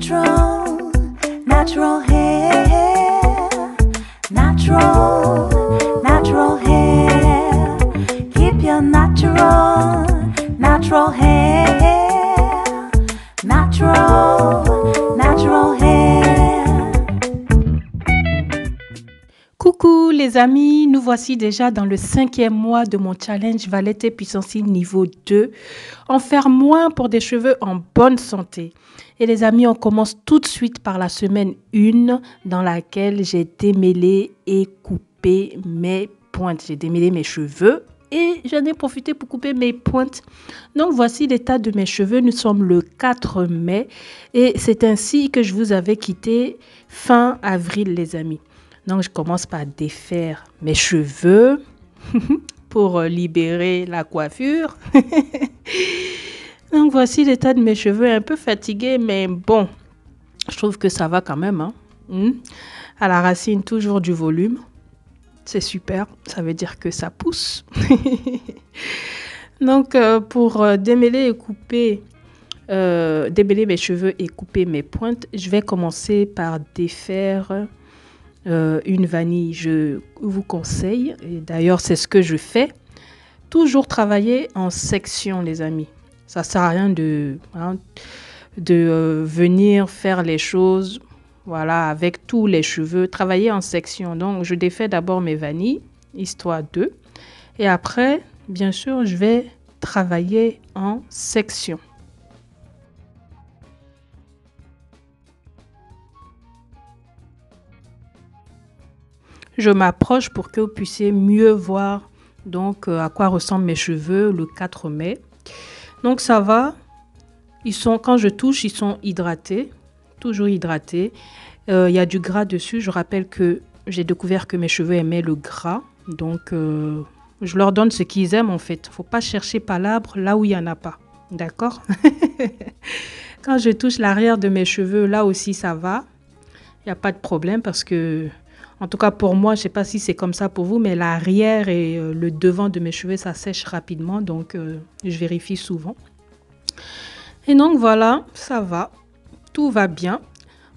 natural, natural hair, natural, natural hair. Keep your natural, natural hair, natural, natural hair. Coucou les amis, nous voici déjà dans le 5e mois de mon challenge Valette Puissance niveau 2. En faire moins pour des cheveux en bonne santé. Et les amis, on commence tout de suite par la semaine 1 dans laquelle j'ai démêlé et coupé mes pointes. J'ai démêlé mes cheveux et j'en ai profité pour couper mes pointes. Donc voici l'état de mes cheveux. Nous sommes le 4 mai et c'est ainsi que je vous avais quitté fin avril les amis. Donc je commence par défaire mes cheveux pour libérer la coiffure. Donc voici l'état de mes cheveux, un peu fatigué, mais bon, je trouve que ça va quand même. À la racine, toujours du volume. C'est super, ça veut dire que ça pousse. Donc pour démêler et couper, démêler mes cheveux et couper mes pointes, je vais commencer par défaire une vanille. Je vous conseille, et d'ailleurs c'est ce que je fais, toujours travailler en section les amis. Ça ne sert à rien de venir faire les choses voilà, avec tous les cheveux. Travailler en section. Donc, je défais d'abord mes vanilles, histoire 2. Et après, bien sûr, je vais travailler en section. Je m'approche pour que vous puissiez mieux voir donc, à quoi ressemblent mes cheveux le 4 mai. Donc ça va, quand je touche, ils sont hydratés, toujours hydratés. Il y a du gras dessus. Je rappelle que j'ai découvert que mes cheveux aimaient le gras. Donc je leur donne ce qu'ils aiment en fait. Il ne faut pas chercher palabre là où il n'y en a pas. D'accord? Quand je touche l'arrière de mes cheveux, là aussi ça va. Il n'y a pas de problème parce que, en tout cas pour moi, je ne sais pas si c'est comme ça pour vous, mais l'arrière et le devant de mes cheveux, ça sèche rapidement. Donc je vérifie souvent. Et donc voilà, ça va, tout va bien.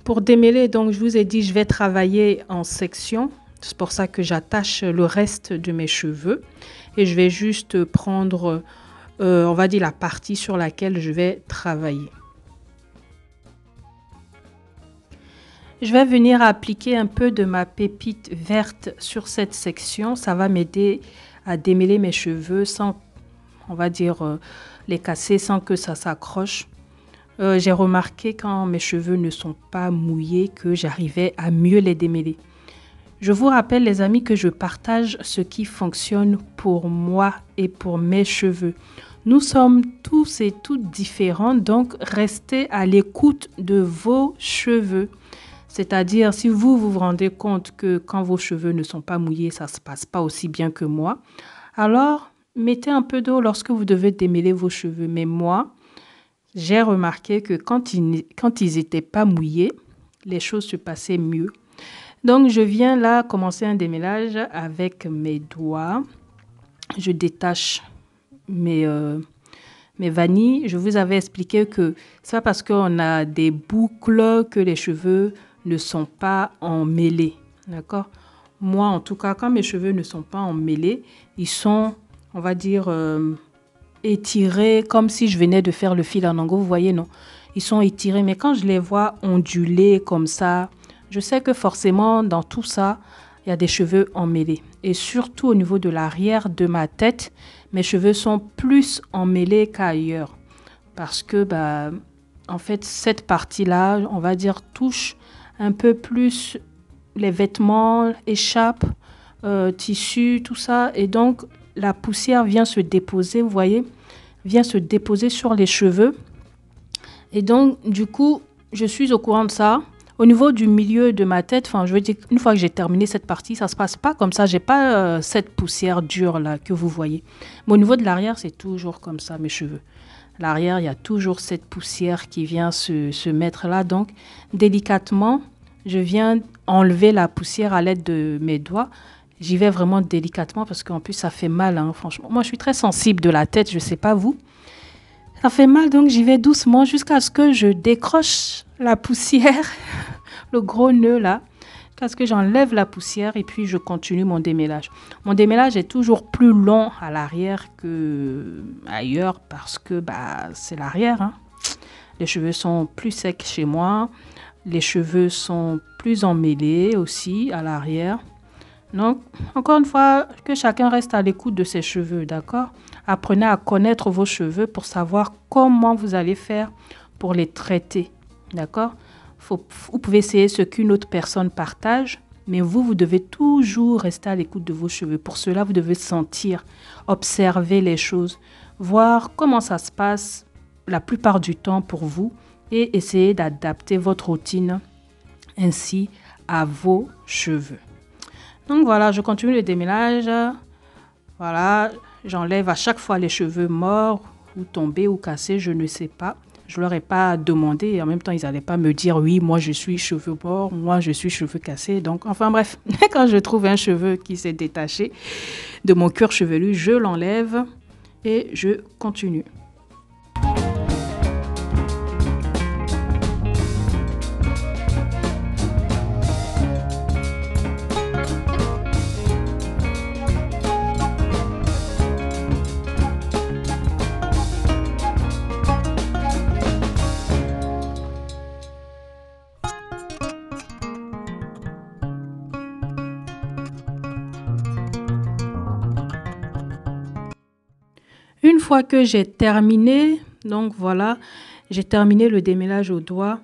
Pour démêler, donc je vous ai dit, je vais travailler en section. C'est pour ça que j'attache le reste de mes cheveux. Et je vais juste prendre, on va dire, la partie sur laquelle je vais travailler. Je vais venir appliquer un peu de ma pépite verte sur cette section. Ça va m'aider à démêler mes cheveux sans, on va dire, les casser sans que ça s'accroche. J'ai remarqué quand mes cheveux ne sont pas mouillés que j'arrivais à mieux les démêler. Je vous rappelle les amis que je partage ce qui fonctionne pour moi et pour mes cheveux. Nous sommes tous et toutes différents, donc restez à l'écoute de vos cheveux. C'est-à-dire, si vous vous rendez compte que quand vos cheveux ne sont pas mouillés, ça ne se passe pas aussi bien que moi, alors mettez un peu d'eau lorsque vous devez démêler vos cheveux. Mais moi, j'ai remarqué que quand ils n'étaient pas mouillés, les choses se passaient mieux. Donc, je viens là commencer un démêlage avec mes doigts. Je détache mes vanilles. Je vous avais expliqué que c'est pas parce qu'on a des boucles que les cheveux ne sont pas emmêlés, d'accord? Moi, en tout cas, quand mes cheveux ne sont pas emmêlés, ils sont, on va dire, étirés, comme si je venais de faire le fil en angle, vous voyez, non? Ils sont étirés, mais quand je les vois ondulés comme ça, je sais que forcément, dans tout ça, il y a des cheveux emmêlés. Et surtout au niveau de l'arrière de ma tête, mes cheveux sont plus emmêlés qu'ailleurs. Parce que, en fait, cette partie-là, on va dire, touche un peu plus les vêtements, échappes, tissus, tout ça. Et donc, la poussière vient se déposer, vous voyez, vient se déposer sur les cheveux. Et donc, du coup, je suis au courant de ça. Au niveau du milieu de ma tête, je veux dire, une fois que j'ai terminé cette partie, ça ne se passe pas comme ça. Je n'ai pas cette poussière dure là que vous voyez. Mais au niveau de l'arrière, c'est toujours comme ça, mes cheveux. L'arrière, il y a toujours cette poussière qui vient se mettre là. Donc, délicatement, je viens enlever la poussière à l'aide de mes doigts. J'y vais vraiment délicatement parce qu'en plus, ça fait mal, hein, franchement. Moi, je suis très sensible de la tête, je ne sais pas vous. Ça fait mal, donc j'y vais doucement jusqu'à ce que je décroche la poussière, le gros nœud là, jusqu'à ce que j'enlève la poussière et puis je continue mon démêlage. Mon démêlage est toujours plus long à l'arrière que ailleurs parce que c'est l'arrière, hein. Les cheveux sont plus secs chez moi, les cheveux sont plus emmêlés aussi à l'arrière. Donc, encore une fois, que chacun reste à l'écoute de ses cheveux, d'accord? Apprenez à connaître vos cheveux pour savoir comment vous allez faire pour les traiter, d'accord? Vous pouvez essayer ce qu'une autre personne partage, mais vous devez toujours rester à l'écoute de vos cheveux. Pour cela, vous devez sentir, observer les choses, voir comment ça se passe la plupart du temps pour vous et essayer d'adapter votre routine ainsi à vos cheveux. Donc voilà, je continue le démêlage. Voilà, j'enlève à chaque fois les cheveux morts ou tombés ou cassés, je ne sais pas. Je ne leur ai pas demandé et en même temps, ils n'allaient pas me dire oui, moi je suis cheveux morts, moi je suis cheveux cassés. Donc enfin bref, quand je trouve un cheveu qui s'est détaché de mon cuir chevelu, je l'enlève et je continue. Une fois que j'ai terminé, donc voilà, j'ai terminé le démêlage au doigt,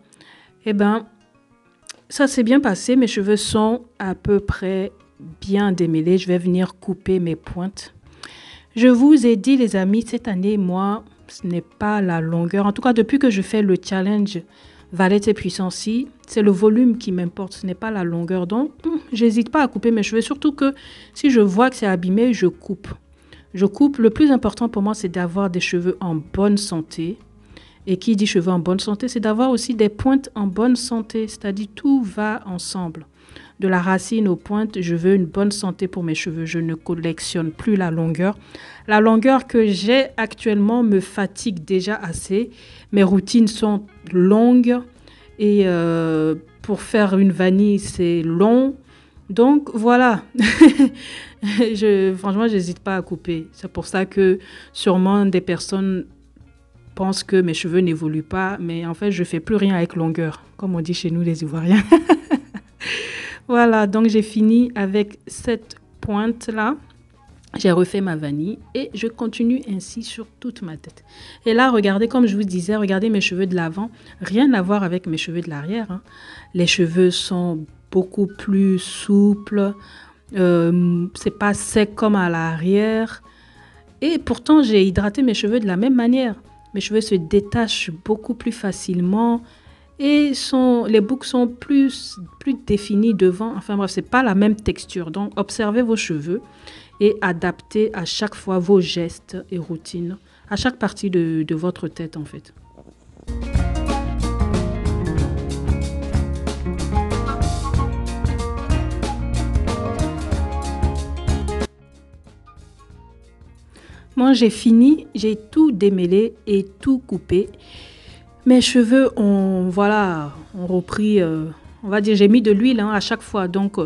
ça s'est bien passé. Mes cheveux sont à peu près bien démêlés. Je vais venir couper mes pointes. Je vous ai dit, les amis, cette année, moi, ce n'est pas la longueur. En tout cas, depuis que je fais le challenge Valette et Puissance C, c'est le volume qui m'importe, ce n'est pas la longueur. Donc, j'hésite pas à couper mes cheveux, surtout que si je vois que c'est abîmé, je coupe. Je coupe. Le plus important pour moi, c'est d'avoir des cheveux en bonne santé. Et qui dit cheveux en bonne santé, c'est d'avoir aussi des pointes en bonne santé. C'est-à-dire, tout va ensemble. De la racine aux pointes, je veux une bonne santé pour mes cheveux. Je ne collectionne plus la longueur. La longueur que j'ai actuellement me fatigue déjà assez. Mes routines sont longues. Et pour faire une vanille, c'est long. Donc, voilà. Franchement, je n'hésite pas à couper. C'est pour ça que sûrement des personnes pensent que mes cheveux n'évoluent pas. Mais en fait, je ne fais plus rien avec longueur, comme on dit chez nous les Ivoiriens. Voilà, donc j'ai fini avec cette pointe-là. J'ai refait ma vanille et je continue ainsi sur toute ma tête. Et là, regardez, comme je vous disais, regardez mes cheveux de l'avant. Rien à voir avec mes cheveux de l'arrière, hein. Les cheveux sont beaucoup plus souples. C'est pas sec comme à l'arrière. Et pourtant, j'ai hydraté mes cheveux de la même manière. Mes cheveux se détachent beaucoup plus facilement. Et les boucles sont plus définies devant. Enfin bref, ce n'est pas la même texture. Donc, observez vos cheveux et adaptez à chaque fois vos gestes et routines, à chaque partie de votre tête en fait. Moi, j'ai fini, j'ai tout démêlé et tout coupé. Mes cheveux ont repris, on va dire, j'ai mis de l'huile à chaque fois. Donc,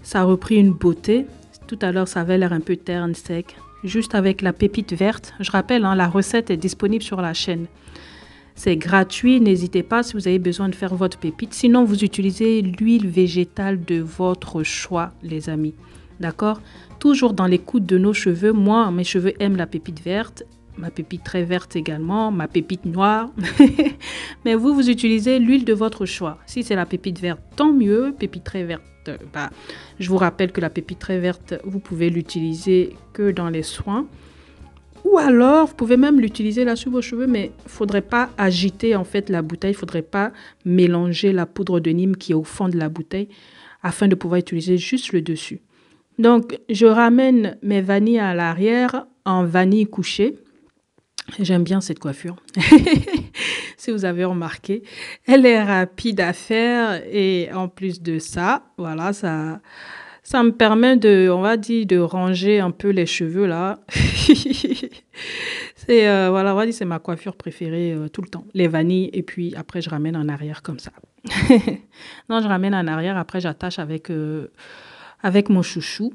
ça a repris une beauté. Tout à l'heure, ça avait l'air un peu terne, sec. Juste avec la pépite verte. Je rappelle, la recette est disponible sur la chaîne. C'est gratuit. N'hésitez pas si vous avez besoin de faire votre pépite. Sinon, vous utilisez l'huile végétale de votre choix, les amis. D'accord? Toujours dans l'écoute de nos cheveux. Moi, mes cheveux aiment la pépite verte. Ma pépite très verte également, ma pépite noire. Mais vous utilisez l'huile de votre choix. Si c'est la pépite verte, tant mieux. Pépite très verte, je vous rappelle que la pépite très verte, vous pouvez l'utiliser que dans les soins. Ou alors, vous pouvez même l'utiliser là sur vos cheveux, mais il ne faudrait pas agiter en fait la bouteille. Il ne faudrait pas mélanger la poudre de Nîmes qui est au fond de la bouteille afin de pouvoir utiliser juste le dessus. Donc, je ramène mes vanilles à l'arrière en vanille couchée. J'aime bien cette coiffure, si vous avez remarqué. Elle est rapide à faire et en plus de ça, voilà, ça me permet de ranger un peu les cheveux là. C'est voilà, on va dire c'est ma coiffure préférée tout le temps. Les vanilles et puis après je ramène en arrière comme ça. Non, je ramène en arrière, après j'attache avec mon chouchou.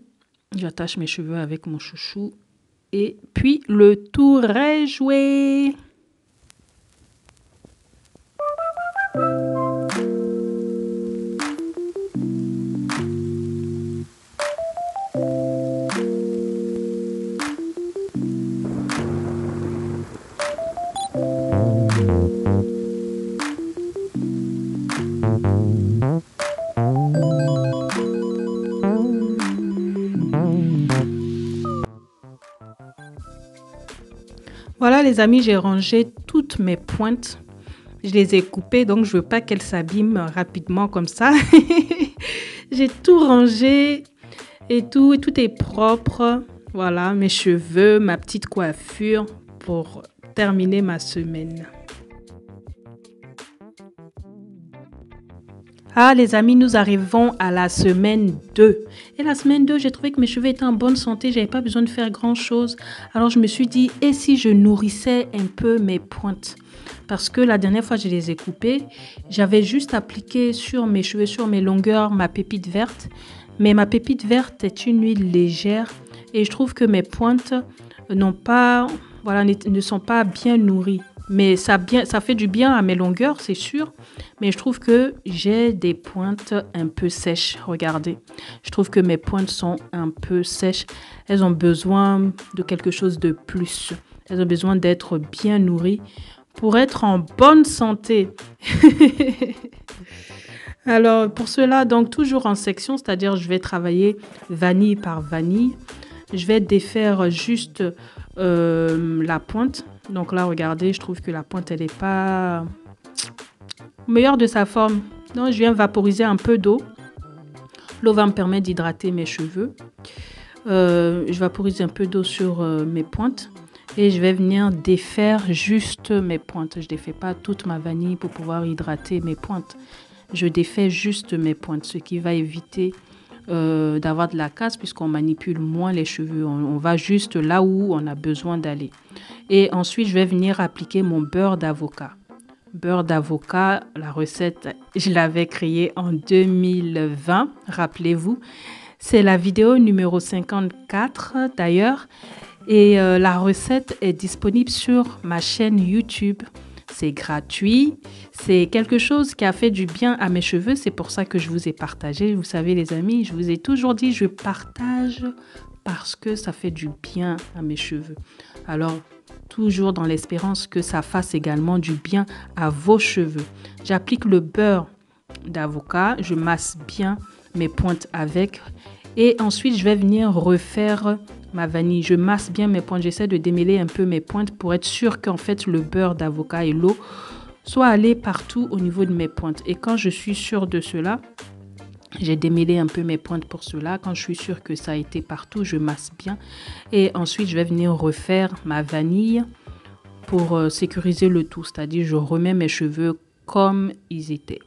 J'attache mes cheveux avec mon chouchou et puis le tour est joué. Voilà les amis, j'ai rangé toutes mes pointes. Je les ai coupées, donc je veux pas qu'elles s'abîment rapidement comme ça. J'ai tout rangé et tout est propre. Voilà, mes cheveux, ma petite coiffure pour terminer ma semaine. Ah les amis, nous arrivons à la semaine 2. Et la semaine 2, j'ai trouvé que mes cheveux étaient en bonne santé, j'avais pas besoin de faire grand chose. Alors je me suis dit, et si je nourrissais un peu mes pointes? Parce que la dernière fois, je les ai coupées, j'avais juste appliqué sur mes cheveux, sur mes longueurs, ma pépite verte. Mais ma pépite verte est une huile légère et je trouve que mes pointes ne sont pas bien nourries. Mais ça fait du bien à mes longueurs, c'est sûr. Mais je trouve que j'ai des pointes un peu sèches. Regardez, je trouve que mes pointes sont un peu sèches. Elles ont besoin de quelque chose de plus. Elles ont besoin d'être bien nourries pour être en bonne santé. Alors, pour cela, donc toujours en section, c'est-à-dire je vais travailler vanille par vanille. Je vais défaire juste la pointe. Donc là, regardez, je trouve que la pointe, elle n'est pas meilleure de sa forme. Donc, je viens vaporiser un peu d'eau. L'eau va me permettre d'hydrater mes cheveux. Je vaporise un peu d'eau sur mes pointes. Et je vais venir défaire juste mes pointes. Je ne défais pas toute ma vanille pour pouvoir hydrater mes pointes. Je défais juste mes pointes, ce qui va éviter d'avoir de la casse puisqu'on manipule moins les cheveux. On va juste là où on a besoin d'aller. Et ensuite, je vais venir appliquer mon beurre d'avocat. Beurre d'avocat, la recette, je l'avais créée en 2020, rappelez-vous. C'est la vidéo numéro 54 d'ailleurs. Et la recette est disponible sur ma chaîne YouTube. C'est gratuit. C'est quelque chose qui a fait du bien à mes cheveux. C'est pour ça que je vous ai partagé. Vous savez les amis, je vous ai toujours dit, je partage parce que ça fait du bien à mes cheveux. Alors, toujours dans l'espérance que ça fasse également du bien à vos cheveux. J'applique le beurre d'avocat. Je masse bien mes pointes avec. Et ensuite, je vais venir refaire ma vanille. Je masse bien mes pointes. J'essaie de démêler un peu mes pointes pour être sûr qu'en fait, le beurre d'avocat et l'eau soient allés partout au niveau de mes pointes. Et quand je suis sûre de cela, j'ai démêlé un peu mes pointes pour cela. Quand je suis sûre que ça a été partout, je masse bien. Et ensuite, je vais venir refaire ma vanille pour sécuriser le tout. C'est-à-dire, je remets mes cheveux comme ils étaient.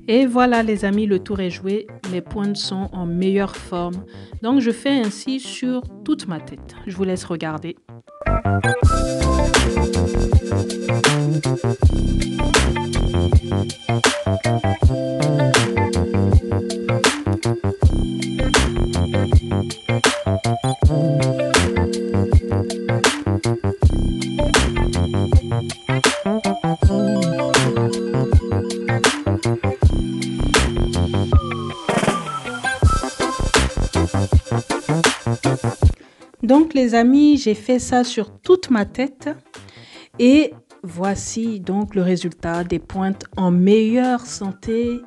Et voilà les amis, le tour est joué. Mes pointes sont en meilleure forme. Donc je fais ainsi sur toute ma tête. Je vous laisse regarder. Donc les amis, j'ai fait ça sur toute ma tête et voici donc le résultat des pointes en meilleure santé,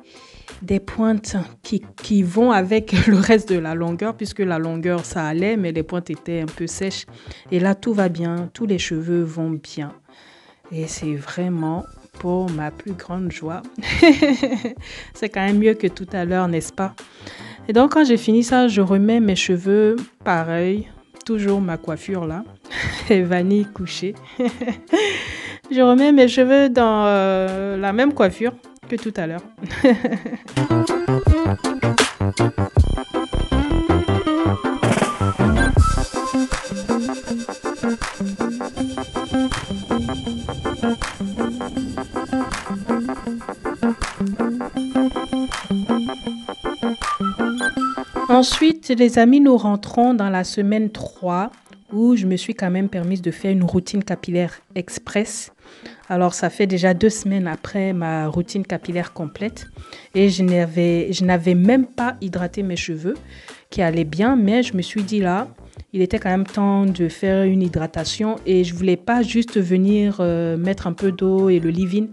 des pointes qui vont avec le reste de la longueur puisque la longueur ça allait mais les pointes étaient un peu sèches et là tout va bien, tous les cheveux vont bien et c'est vraiment pour ma plus grande joie. C'est quand même mieux que tout à l'heure, n'est-ce pas? Et donc quand j'ai fini ça, je remets mes cheveux pareil. toujours ma coiffure là, vanille couchée. Je remets mes cheveux dans la même coiffure que tout à l'heure. Ensuite, les amis, nous rentrons dans la semaine 3 où je me suis quand même permise de faire une routine capillaire express. Alors, ça fait déjà 2 semaines après ma routine capillaire complète et je n'avais même pas hydraté mes cheveux qui allaient bien, mais je me suis dit là, il était quand même temps de faire une hydratation et je voulais pas juste venir mettre un peu d'eau et le leave-in.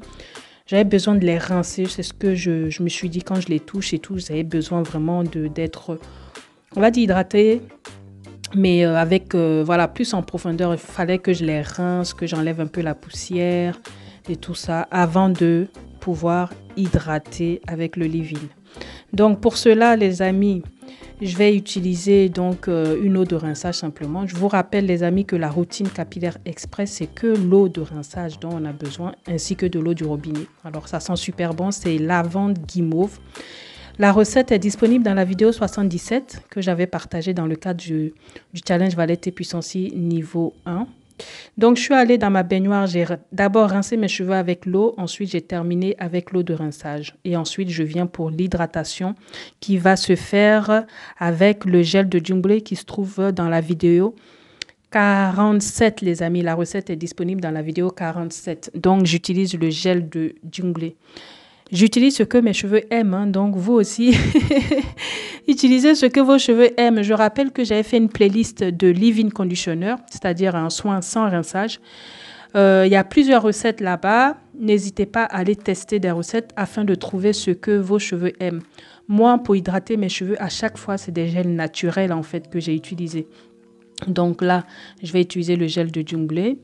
J'avais besoin de les rincer, c'est ce que je me suis dit quand je les touche et tout. J'avais besoin vraiment d'être, on va dire, hydraté, mais avec, voilà, plus en profondeur. Il fallait que je les rince, que j'enlève un peu la poussière et tout ça avant de pouvoir hydrater avec le leave-in. Donc pour cela, les amis, je vais utiliser donc une eau de rinçage simplement. Je vous rappelle les amis que la routine capillaire express, c'est que l'eau de rinçage dont on a besoin ainsi que de l'eau du robinet. Alors ça sent super bon, c'est lavande guimauve. La recette est disponible dans la vidéo 77 que j'avais partagée dans le cadre du challenge Valette et Puissance niveau 1. Donc, je suis allée dans ma baignoire, j'ai d'abord rincé mes cheveux avec l'eau, ensuite j'ai terminé avec l'eau de rinçage. Et ensuite, je viens pour l'hydratation qui va se faire avec le gel de Jungle qui se trouve dans la vidéo 47, les amis. La recette est disponible dans la vidéo 47. Donc, j'utilise le gel de Jungle. J'utilise ce que mes cheveux aiment, hein, donc vous aussi, utilisez ce que vos cheveux aiment. Je rappelle que j'avais fait une playlist de leave-in conditioner, c'est-à-dire un soin sans rinçage. Il y a plusieurs recettes là-bas. N'hésitez pas à aller tester des recettes afin de trouver ce que vos cheveux aiment. Moi, pour hydrater mes cheveux, à chaque fois, c'est des gels naturels en fait que j'ai utilisés. Donc là, je vais utiliser le gel de Jungle.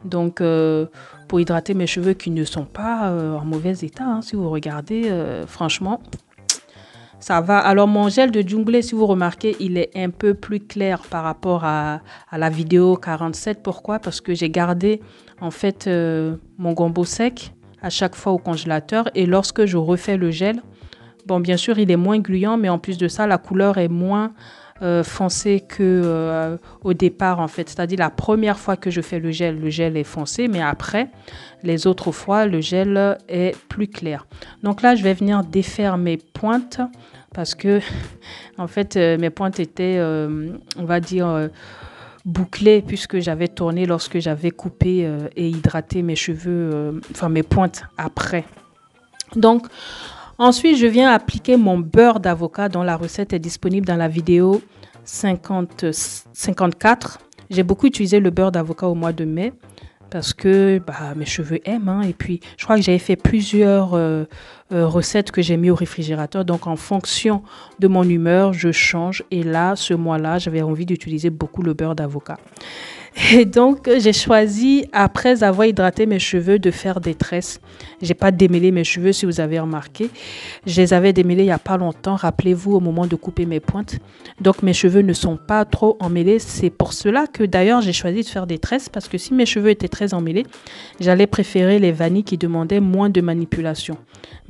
Donc, pour hydrater mes cheveux qui ne sont pas en mauvais état, hein, si vous regardez, franchement, ça va. Alors, mon gel de Jungle, si vous remarquez, il est un peu plus clair par rapport à la vidéo 47. Pourquoi? Parce que j'ai gardé, en fait, mon gombo sec à chaque fois au congélateur. Et lorsque je refais le gel, bon, bien sûr, il est moins gluant, mais en plus de ça, la couleur est moins foncé que au départ en fait, c'est-à-dire la première fois que je fais le gel est foncé, mais après les autres fois le gel est plus clair. Donc là je vais venir défaire mes pointes parce que en fait mes pointes étaient on va dire bouclées puisque j'avais tourné lorsque j'avais coupé et hydraté mes cheveux, enfin mes pointes après. Donc ensuite, je viens appliquer mon beurre d'avocat dont la recette est disponible dans la vidéo 54. J'ai beaucoup utilisé le beurre d'avocat au mois de mai parce que mes cheveux aiment. Hein, et puis, je crois que j'avais fait plusieurs recettes que j'ai mis au réfrigérateur. Donc, en fonction de mon humeur, je change. Et là, ce mois-là, j'avais envie d'utiliser beaucoup le beurre d'avocat. Et donc, j'ai choisi, après avoir hydraté mes cheveux, de faire des tresses. J'ai pas démêlé mes cheveux, si vous avez remarqué. Je les avais démêlés il y a pas longtemps. Rappelez-vous, au moment de couper mes pointes. Donc, mes cheveux ne sont pas trop emmêlés. C'est pour cela que, d'ailleurs, j'ai choisi de faire des tresses. Parce que si mes cheveux étaient très emmêlés, j'allais préférer les vanilles qui demandaient moins de manipulation.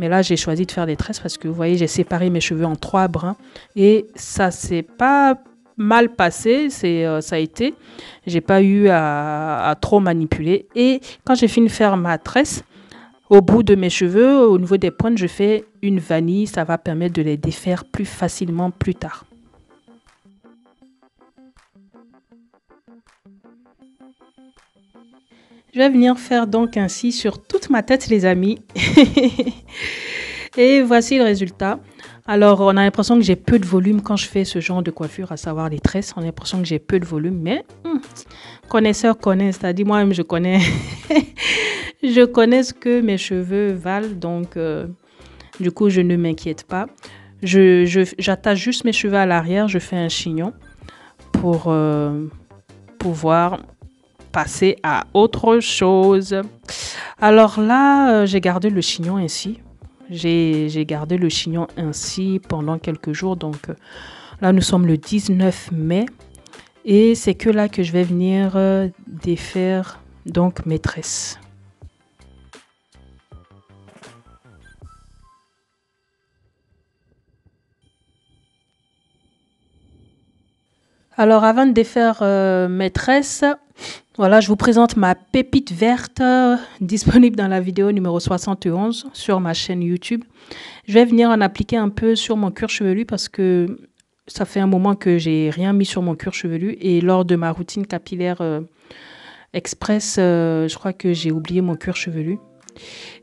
Mais là, j'ai choisi de faire des tresses parce que, vous voyez, j'ai séparé mes cheveux en 3 brins. Et ça, c'est pas mal passé, ça a été. J'ai pas eu à trop manipuler. Et quand j'ai fini de faire ma tresse, au bout de mes cheveux, au niveau des pointes, je fais une vanille. Ça va permettre de les défaire plus facilement plus tard. Je vais venir faire donc ainsi sur toute ma tête, les amis. Et voici le résultat. Alors, on a l'impression que j'ai peu de volume quand je fais ce genre de coiffure, à savoir les tresses. On a l'impression que j'ai peu de volume, mais connaisseur connaît, c'est-à-dire moi-même, je connais. Je connais ce que mes cheveux valent, donc du coup, je ne m'inquiète pas. J'attache juste mes cheveux à l'arrière, je fais un chignon pour pouvoir passer à autre chose. Alors là, j'ai gardé le chignon ainsi. J'ai gardé le chignon ainsi pendant quelques jours. Donc là, nous sommes le 19 mai. Et c'est que là que je vais venir défaire donc mes tresses. Alors avant de défaire mes tresses, voilà, je vous présente ma pépite verte disponible dans la vidéo numéro 71 sur ma chaîne YouTube. Je vais venir en appliquer un peu sur mon cuir chevelu parce que ça fait un moment que j'ai rien mis sur mon cuir chevelu et lors de ma routine capillaire express, je crois que j'ai oublié mon cuir chevelu.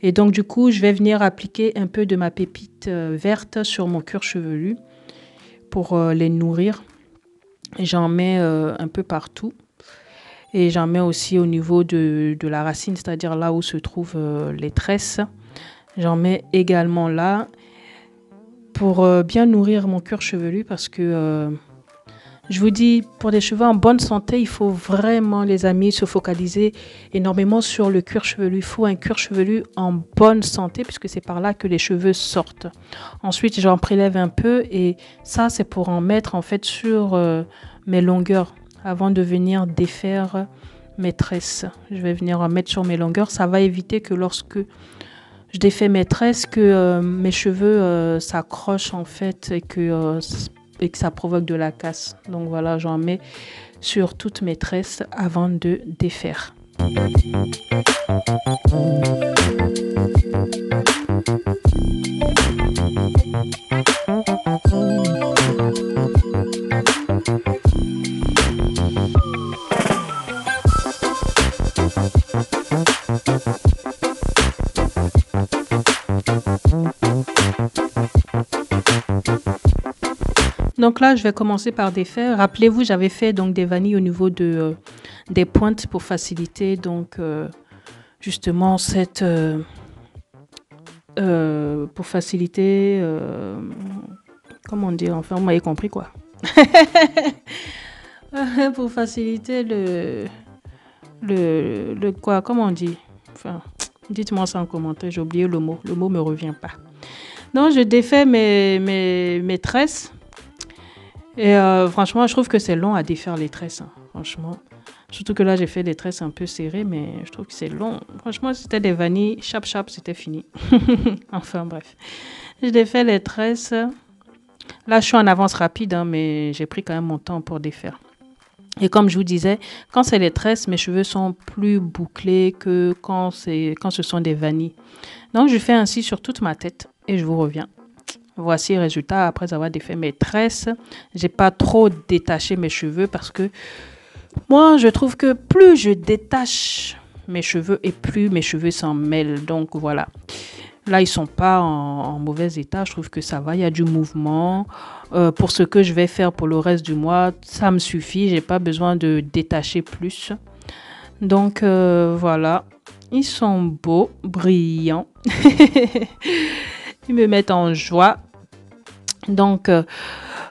Et donc du coup, je vais venir appliquer un peu de ma pépite verte sur mon cuir chevelu pour les nourrir. J'en mets un peu partout et j'en mets aussi au niveau de la racine, c'est-à-dire là où se trouvent les tresses. J'en mets également là pour bien nourrir mon cuir chevelu parce que je vous dis, pour des cheveux en bonne santé, il faut vraiment, les amis, se focaliser énormément sur le cuir chevelu. Il faut un cuir chevelu en bonne santé puisque c'est par là que les cheveux sortent. Ensuite, j'en prélève un peu et ça, c'est pour en mettre en fait sur mes longueurs avant de venir défaire mes tresses. Je vais venir en mettre sur mes longueurs. Ça va éviter que lorsque je défais mes tresses, que mes cheveux s'accrochent en fait et que ça provoque de la casse. Donc voilà, j'en mets sur toutes mes tresses avant de défaire. Donc là, je vais commencer par défaire. Rappelez-vous, j'avais fait donc des vanilles au niveau des pointes pour faciliter donc justement cette pour faciliter comment dire, enfin vous m'avez compris quoi. Pour faciliter le quoi, comment on dit, enfin dites-moi ça en commentaire, j'ai oublié le mot me revient pas. Donc je défais mes tresses. Et franchement, je trouve que c'est long à défaire les tresses, hein, franchement. Surtout que là, j'ai fait des tresses un peu serrées, mais je trouve que c'est long. Franchement, c'était des vanilles, chap, c'était fini. Enfin, bref. Je défais les tresses. Là, je suis en avance rapide, hein, mais j'ai pris quand même mon temps pour défaire. Et comme je vous disais, quand c'est les tresses, mes cheveux sont plus bouclés que quand ce sont des vanilles. Donc, je fais ainsi sur toute ma tête et je vous reviens. Voici le résultat après avoir défait mes tresses. J'ai pas trop détaché mes cheveux parce que moi, je trouve que plus je détache mes cheveux et plus mes cheveux s'en mêlent. Donc voilà. Là, ils sont pas en mauvais état. Je trouve que ça va. Il y a du mouvement. Pour ce que je vais faire pour le reste du mois, ça me suffit. J'ai pas besoin de détacher plus. Donc voilà. Ils sont beaux, brillants. Ils me mettent en joie. Donc,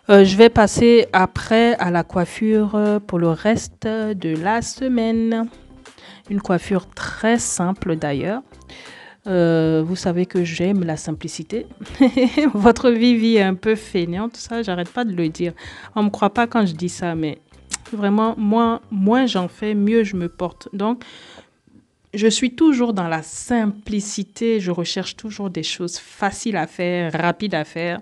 je vais passer après à la coiffure pour le reste de la semaine. Une coiffure très simple d'ailleurs. Vous savez que j'aime la simplicité. Votre vie est un peu feignante, ça, j'arrête pas de le dire. On me croit pas quand je dis ça, mais vraiment, moins j'en fais, mieux je me porte. Donc, je suis toujours dans la simplicité. Je recherche toujours des choses faciles à faire, rapides à faire.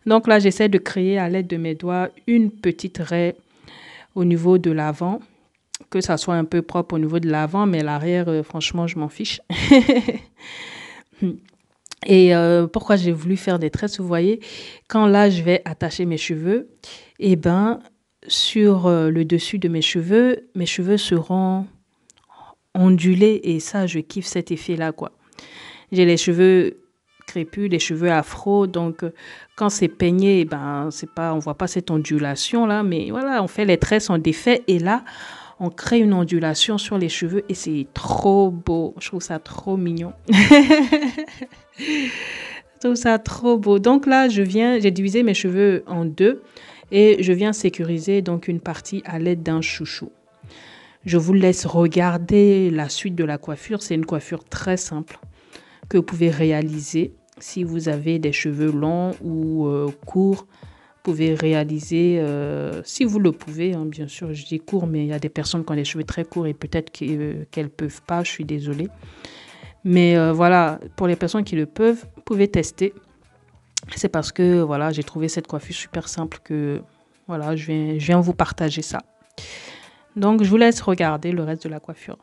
Donc là, j'essaie de créer à l'aide de mes doigts une petite raie au niveau de l'avant. Que ça soit un peu propre au niveau de l'avant, mais l'arrière, franchement, je m'en fiche. Et pourquoi j'ai voulu faire des tresses, vous voyez, quand là, je vais attacher mes cheveux, eh ben, sur le dessus de mes cheveux seront ondulés et ça, je kiffe cet effet-là, quoi. J'ai les cheveux crépus, les cheveux afro, donc quand c'est peigné, ben, on voit pas cette ondulation-là, mais voilà, on fait les tresses, on défait et là, on crée une ondulation sur les cheveux et c'est trop beau. Je trouve ça trop mignon. Je trouve ça trop beau. Donc là, j'ai divisé mes cheveux en deux et je viens sécuriser donc une partie à l'aide d'un chouchou. Je vous laisse regarder la suite de la coiffure. C'est une coiffure très simple que vous pouvez réaliser si vous avez des cheveux longs ou courts. Vous pouvez réaliser, si vous le pouvez, hein, bien sûr, je dis court, mais il y a des personnes qui ont les cheveux très courts et peut-être qu'elles ne peuvent pas, je suis désolée. Mais voilà, pour les personnes qui le peuvent, vous pouvez tester. C'est parce que voilà, j'ai trouvé cette coiffure super simple que voilà, je viens vous partager ça. Donc, je vous laisse regarder le reste de la coiffure.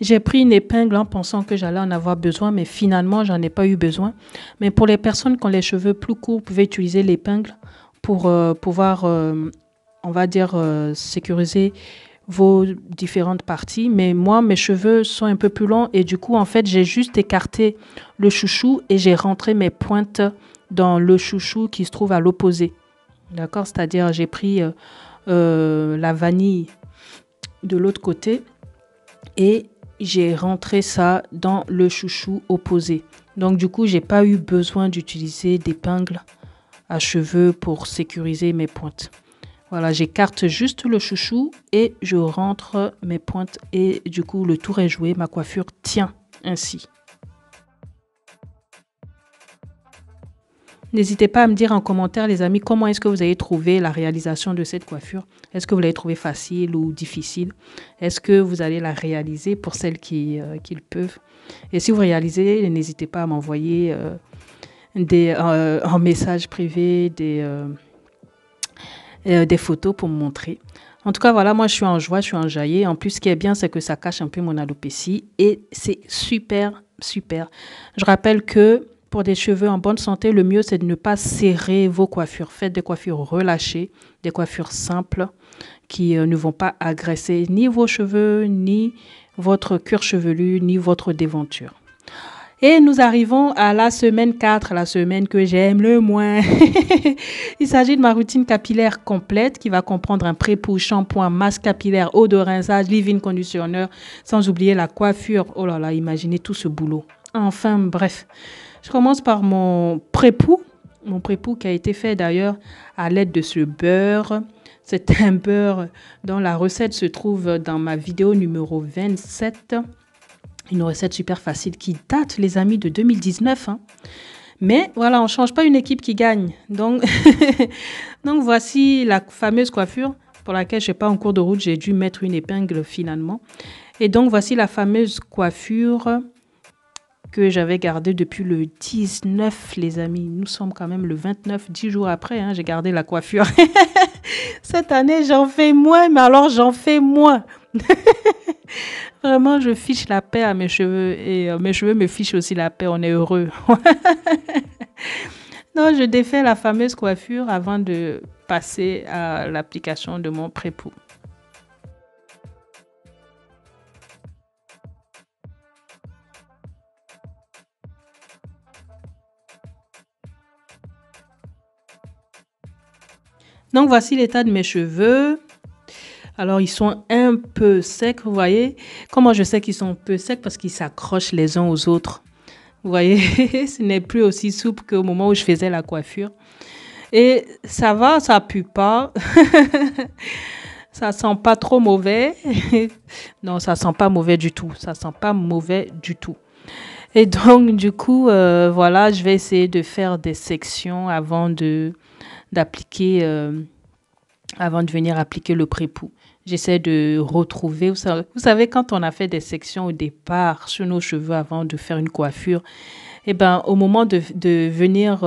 J'ai pris une épingle en pensant que j'allais en avoir besoin, mais finalement, j'en ai pas eu besoin. Mais pour les personnes qui ont les cheveux plus courts, vous pouvez utiliser l'épingle pour pouvoir, on va dire, sécuriser vos différentes parties. Mais moi, mes cheveux sont un peu plus longs et du coup, en fait, j'ai juste écarté le chouchou et j'ai rentré mes pointes dans le chouchou qui se trouve à l'opposé. D'accord? C'est-à-dire, j'ai pris la vanille de l'autre côté et j'ai rentré ça dans le chouchou opposé. Donc, du coup, j'ai pas eu besoin d'utiliser d'épingle à cheveux pour sécuriser mes pointes. Voilà, j'écarte juste le chouchou et je rentre mes pointes et du coup, le tour est joué. Ma coiffure tient ainsi. N'hésitez pas à me dire en commentaire, les amis, comment est-ce que vous avez trouvé la réalisation de cette coiffure. Est-ce que vous l'avez trouvée facile ou difficile? Est-ce que vous allez la réaliser pour celles qui le peuvent? Et si vous réalisez, n'hésitez pas à m'envoyer en message privé des photos pour me montrer. En tout cas, voilà, moi, je suis en joie, je suis enjaillée. En plus, ce qui est bien, c'est que ça cache un peu mon alopécie et c'est super, super. Je rappelle que pour des cheveux en bonne santé, le mieux, c'est de ne pas serrer vos coiffures. Faites des coiffures relâchées, des coiffures simples qui ne vont pas agresser ni vos cheveux, ni votre cuir chevelu, ni votre déventure. Et nous arrivons à la semaine 4, la semaine que j'aime le moins. Il s'agit de ma routine capillaire complète qui va comprendre un pré-pou, shampoing, masque capillaire, eau de rinçage, leave-in conditioner, sans oublier la coiffure. Oh là là, imaginez tout ce boulot. Enfin, bref. Je commence par mon pré-pou. Mon pré-pou qui a été fait d'ailleurs à l'aide de ce beurre. C'est un beurre dont la recette se trouve dans ma vidéo numéro 27. Une recette super facile qui date, les amis, de 2019. Hein. Mais voilà, on ne change pas une équipe qui gagne. Donc, donc voici la fameuse coiffure pour laquelle je n'ai pas en cours de route. J'ai dû mettre une épingle finalement. Et donc, voici la fameuse coiffure que j'avais gardée depuis le 19, les amis. Nous sommes quand même le 29, 10 jours après. Hein, j'ai gardé la coiffure. Cette année, j'en fais moins, mais alors j'en fais moins. Vraiment, je fiche la paix à mes cheveux et mes cheveux me fichent aussi la paix. On est heureux. Donc, je défais la fameuse coiffure avant de passer à l'application de mon pré-pou. Donc, voici l'état de mes cheveux. Alors, ils sont un peu secs, vous voyez. Comment je sais qu'ils sont un peu secs? Parce qu'ils s'accrochent les uns aux autres. Vous voyez, ce n'est plus aussi souple qu'au moment où je faisais la coiffure. Et ça va, ça pue pas. Ça sent pas trop mauvais. Non, ça sent pas mauvais du tout. Ça sent pas mauvais du tout. Et donc, du coup, voilà, je vais essayer de faire des sections d'appliquer, avant de venir appliquer le pré-pou. J'essaie de retrouver, vous savez, quand on a fait des sections au départ sur nos cheveux avant de faire une coiffure, eh ben, au moment de venir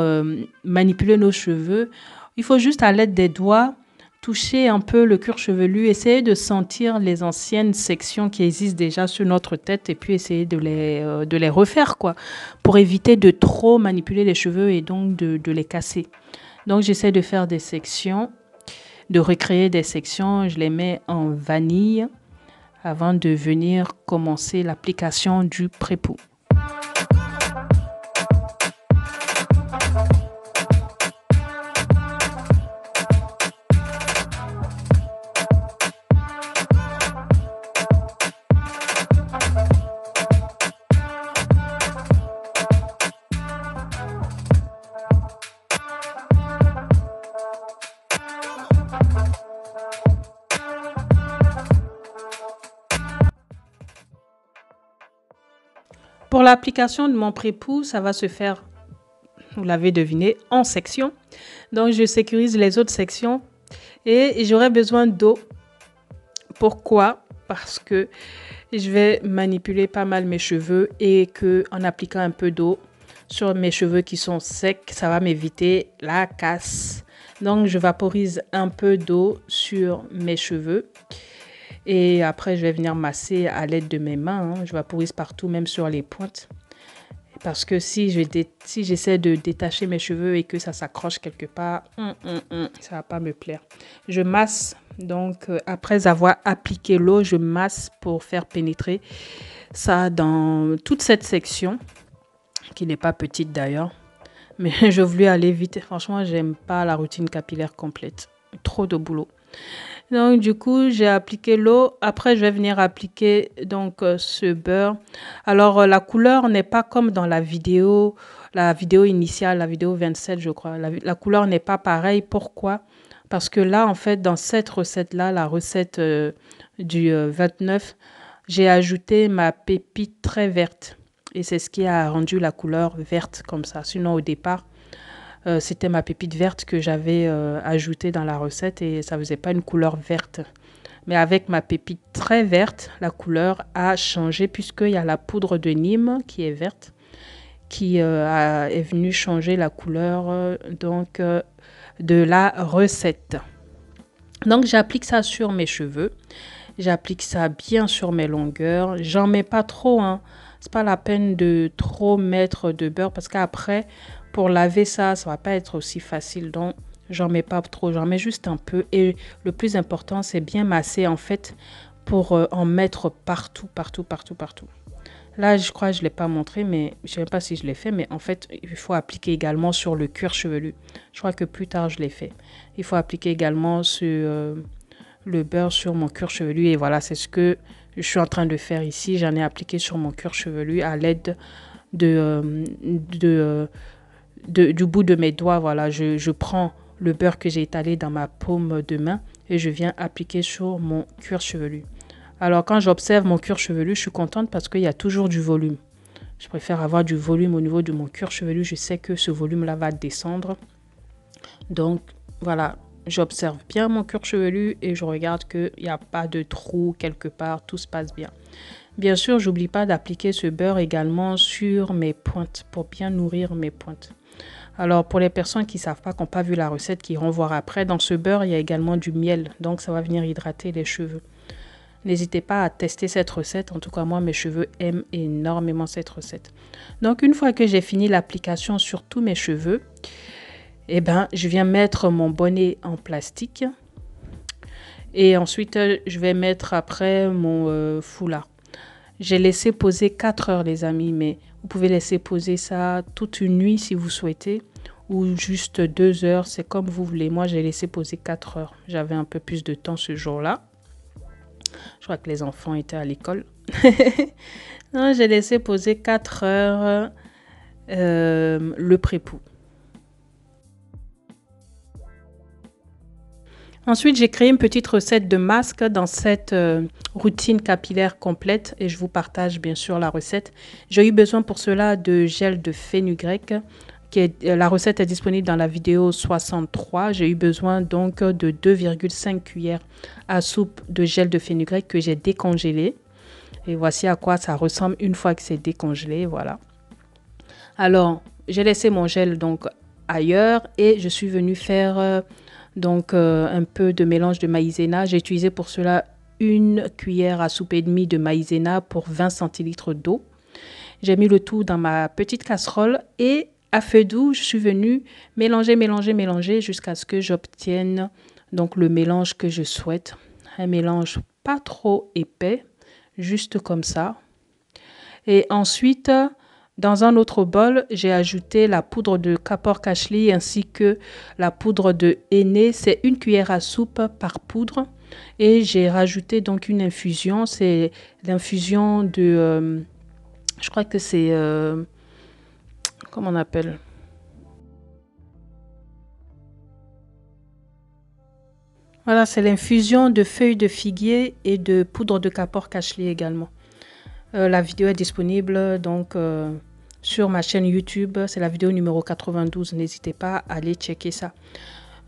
manipuler nos cheveux, il faut juste à l'aide des doigts toucher un peu le cuir chevelu, essayer de sentir les anciennes sections qui existent déjà sur notre tête et puis essayer de les refaire, quoi, pour éviter de trop manipuler les cheveux et donc de les casser. Donc, j'essaie de faire des sections, de recréer des sections. Je les mets en vanille avant de venir commencer l'application du pré-pou. Pour l'application de mon pré-pou, ça va se faire, vous l'avez deviné, en sections. Donc, je sécurise les autres sections et j'aurai besoin d'eau. Pourquoi? Parce que je vais manipuler pas mal mes cheveux et qu'en appliquant un peu d'eau sur mes cheveux qui sont secs, ça va m'éviter la casse. Donc, je vaporise un peu d'eau sur mes cheveux. Et après, je vais venir masser à l'aide de mes mains. Je vaporise partout, même sur les pointes. Parce que si j'essaie de détacher mes cheveux et que ça s'accroche quelque part, ça ne va pas me plaire. Je masse. Donc, après avoir appliqué l'eau, je masse pour faire pénétrer ça dans toute cette section, qui n'est pas petite d'ailleurs. Mais je voulais aller vite. Franchement, j'aime pas la routine capillaire complète. Trop de boulot. Donc, du coup, j'ai appliqué l'eau. Après, je vais venir appliquer donc ce beurre. Alors, la couleur n'est pas comme dans la vidéo initiale, la vidéo 27, je crois. La couleur n'est pas pareille. Pourquoi? Parce que là, en fait, dans cette recette-là, la recette du 29, j'ai ajouté ma pépite très verte. Et c'est ce qui a rendu la couleur verte comme ça. Sinon, au départ, c'était ma pépite verte que j'avais ajoutée dans la recette et ça faisait pas une couleur verte. Mais avec ma pépite très verte, la couleur a changé puisqu'il y a la poudre de Nîmes qui est verte, qui est venue changer la couleur de la recette. Donc, j'applique ça sur mes cheveux. J'applique ça bien sur mes longueurs. J'en mets pas trop, hein. C'est pas la peine de trop mettre de beurre parce qu'après, pour laver ça, ça va pas être aussi facile. Donc, j'en mets pas trop, j'en mais juste un peu. Et le plus important, c'est bien masser en fait pour en mettre partout, partout, partout, partout. Là, je crois que je ne l'ai pas montré, mais je ne sais même pas si je l'ai fait. Mais en fait, il faut appliquer également sur le cuir chevelu. Je crois que plus tard, je l'ai fait. Il faut appliquer également le beurre sur mon cuir chevelu. Et voilà, c'est ce que je suis en train de faire ici. J'en ai appliqué sur mon cuir chevelu à l'aide du bout de mes doigts. Voilà, je prends le beurre que j'ai étalé dans ma paume de main et je viens appliquer sur mon cuir chevelu. Alors, quand j'observe mon cuir chevelu, je suis contente parce qu'il y a toujours du volume. Je préfère avoir du volume au niveau de mon cuir chevelu. Je sais que ce volume-là va descendre. Donc, voilà, j'observe bien mon cuir chevelu et je regarde qu'il n'y a pas de trou quelque part. Tout se passe bien. Bien sûr, j'oublie pas d'appliquer ce beurre également sur mes pointes pour bien nourrir mes pointes. Alors, pour les personnes qui ne savent pas, qui n'ont pas vu la recette, qui iront voir après, dans ce beurre, il y a également du miel. Donc, ça va venir hydrater les cheveux. N'hésitez pas à tester cette recette. En tout cas, moi, mes cheveux aiment énormément cette recette. Donc, une fois que j'ai fini l'application sur tous mes cheveux, eh ben, je viens mettre mon bonnet en plastique. Et ensuite, je vais mettre après mon foulard. J'ai laissé poser 4 heures, les amis, mais vous pouvez laisser poser ça toute une nuit si vous souhaitez. ou juste 2 heures, c'est comme vous voulez. Moi, j'ai laissé poser 4 heures. J'avais un peu plus de temps ce jour-là. Je crois que les enfants étaient à l'école. Non, j'ai laissé poser 4 heures le pré-pou. Ensuite, j'ai créé une petite recette de masque dans cette routine capillaire complète et je vous partage bien sûr la recette. J'ai eu besoin pour cela de gel de fenugrec. La recette est disponible dans la vidéo 63. J'ai eu besoin donc de 2,5 cuillères à soupe de gel de fenugrec que j'ai décongelé. Et voici à quoi ça ressemble une fois que c'est décongelé. Voilà. Alors, j'ai laissé mon gel donc ailleurs et je suis venue faire un peu de mélange de maïzena. J'ai utilisé pour cela une cuillère à soupe et demie de maïzena pour 20 centilitres d'eau. J'ai mis le tout dans ma petite casserole et à feu doux, je suis venue mélanger jusqu'à ce que j'obtienne donc le mélange que je souhaite. Un mélange pas trop épais, juste comme ça. Et ensuite, dans un autre bol, j'ai ajouté la poudre de Kapor Kashli ainsi que la poudre de henné. C'est une cuillère à soupe par poudre. Et j'ai rajouté donc une infusion. C'est l'infusion de... je crois que c'est... comment on appelle? Voilà, c'est l'infusion de feuilles de figuier et de poudre de Kapor Kashli également. La vidéo est disponible donc sur ma chaîne YouTube. C'est la vidéo numéro 92. N'hésitez pas à aller checker ça.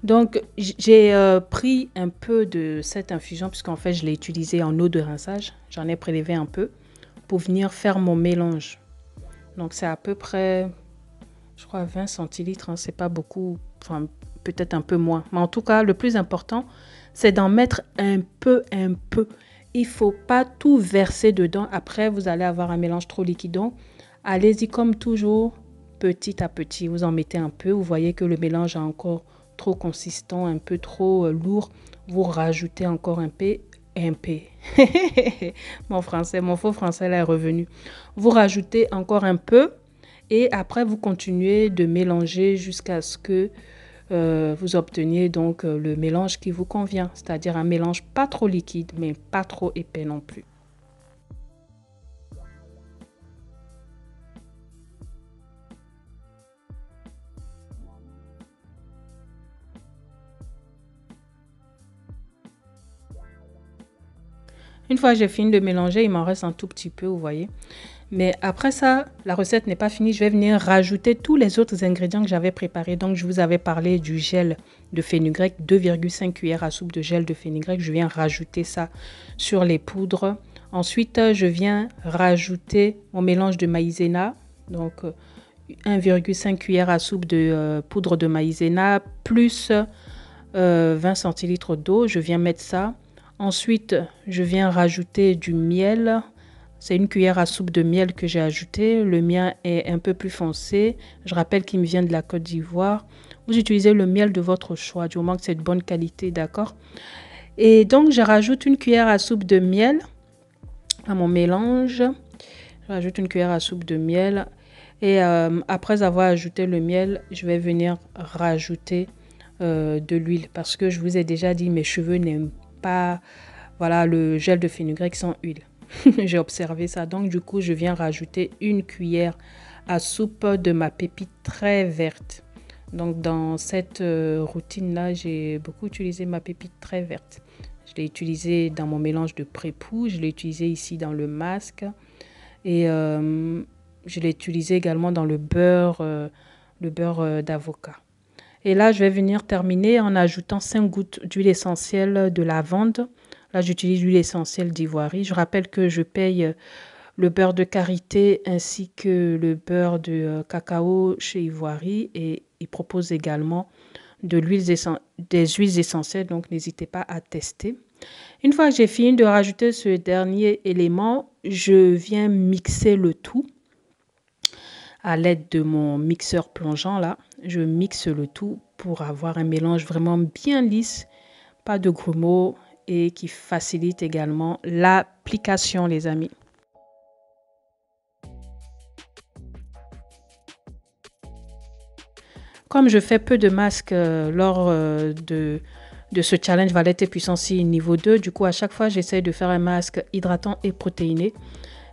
Donc, j'ai pris un peu de cette infusion puisqu'en fait, je l'ai utilisée en eau de rinçage. J'en ai prélevé un peu pour venir faire mon mélange. Donc, c'est à peu près, je crois, 20 centilitres. Hein, c'est pas beaucoup, enfin, peut-être un peu moins. Mais en tout cas, le plus important, c'est d'en mettre un peu. Il ne faut pas tout verser dedans. Après, vous allez avoir un mélange trop liquide. Donc, allez-y comme toujours, petit à petit. Vous en mettez un peu. Vous voyez que le mélange est encore trop consistant, un peu trop lourd. Vous rajoutez encore un peu. Mon faux français là est revenu. Vous rajoutez encore un peu. Et après, vous continuez de mélanger jusqu'à ce que vous obteniez donc le mélange qui vous convient, c'est-à-dire un mélange pas trop liquide, mais pas trop épais non plus. Une fois que j'ai fini de mélanger, il m'en reste un tout petit peu, vous voyez. Mais après ça, la recette n'est pas finie. Je vais venir rajouter tous les autres ingrédients que j'avais préparés. Donc, je vous avais parlé du gel de fenugrec, 2,5 cuillères à soupe de gel de fenugrec. Je viens rajouter ça sur les poudres. Ensuite, je viens rajouter mon mélange de maïzena. Donc, 1,5 cuillères à soupe de poudre de maïzena plus 20 centilitres d'eau. Je viens mettre ça. Ensuite, je viens rajouter du miel. C'est une cuillère à soupe de miel que j'ai ajouté. Le mien est un peu plus foncé. Je rappelle qu'il me vient de la Côte d'Ivoire. Vous utilisez le miel de votre choix, du moment que c'est de bonne qualité, d'accord? Et donc, je rajoute une cuillère à soupe de miel à mon mélange. Je rajoute une cuillère à soupe de miel. Et après avoir ajouté le miel, je vais venir rajouter de l'huile. Parce que je vous ai déjà dit, mes cheveux n'aiment pas voilà, le gel de fenugrec sans huile. J'ai observé ça. Donc, du coup, je viens rajouter une cuillère à soupe de ma pépite très verte. Donc, dans cette routine-là, j'ai beaucoup utilisé ma pépite très verte. Je l'ai utilisée dans mon mélange de pré-pou. Je l'ai utilisée ici dans le masque. Et je l'ai utilisée également dans le beurre d'avocat. Et là, je vais venir terminer en ajoutant 5 gouttes d'huile essentielle de lavande. Là, j'utilise l'huile essentielle d'ivoire. Je rappelle que je paye le beurre de karité ainsi que le beurre de cacao chez Ivoirie. Et ils proposent également des huiles essentielles, donc n'hésitez pas à tester. Une fois que j'ai fini de rajouter ce dernier élément, je viens mixer le tout à l'aide de mon mixeur plongeant. Là, je mixe le tout pour avoir un mélange vraiment bien lisse, pas de grumeaux, et qui facilite également l'application, les amis. comme je fais peu de masques lors de ce challenge Valette et Puissance 6 niveau 2, du coup, à chaque fois, j'essaie de faire un masque hydratant et protéiné.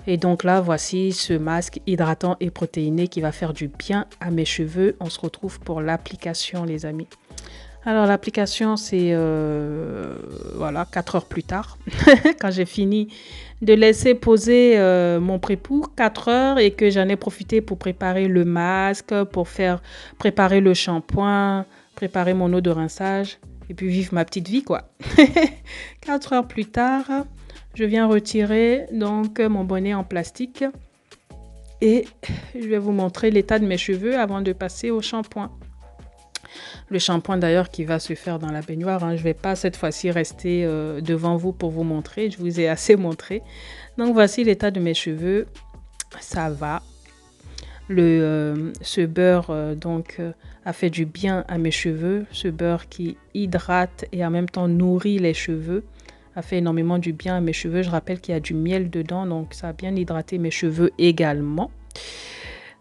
Et donc là, voici ce masque hydratant et protéiné qui va faire du bien à mes cheveux. On se retrouve pour l'application, les amis. Alors, l'application, c'est voilà, 4 heures plus tard, quand j'ai fini de laisser poser mon prépoux 4 heures et que j'en ai profité pour préparer le masque, pour préparer le shampoing, préparer mon eau de rinçage et puis vivre ma petite vie, quoi. 4 heures plus tard, je viens retirer donc mon bonnet en plastique et je vais vous montrer l'état de mes cheveux avant de passer au shampoing. Le shampoing d'ailleurs qui va se faire dans la baignoire. Hein. Je ne vais pas cette fois-ci rester devant vous pour vous montrer. Je vous ai assez montré. Donc voici l'état de mes cheveux. Ça va. Ce beurre a fait du bien à mes cheveux. Ce beurre qui hydrate et en même temps nourrit les cheveux a fait énormément du bien à mes cheveux. Je rappelle qu'il y a du miel dedans, donc ça a bien hydraté mes cheveux également.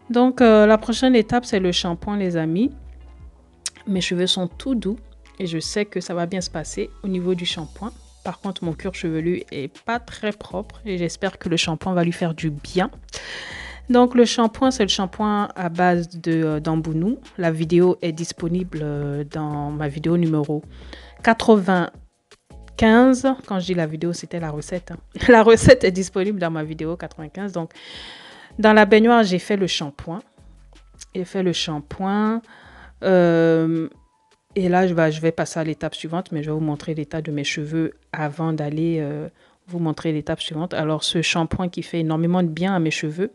Donc la prochaine étape, c'est le shampoing, les amis. Mes cheveux sont tout doux et je sais que ça va bien se passer au niveau du shampoing. Par contre, mon cuir chevelu est pas très propre et j'espère que le shampoing va lui faire du bien. Donc, le shampoing, c'est le shampoing à base d'Ambounou. La vidéo est disponible dans ma vidéo numéro 95. Quand je dis la vidéo, c'était la recette. Hein. La recette est disponible dans ma vidéo 95. Donc, dans la baignoire, j'ai fait le shampoing. Et là, je vais passer à l'étape suivante, mais je vais vous montrer l'état de mes cheveux avant d'aller vous montrer l'étape suivante. Alors, ce shampoing qui fait énormément de bien à mes cheveux,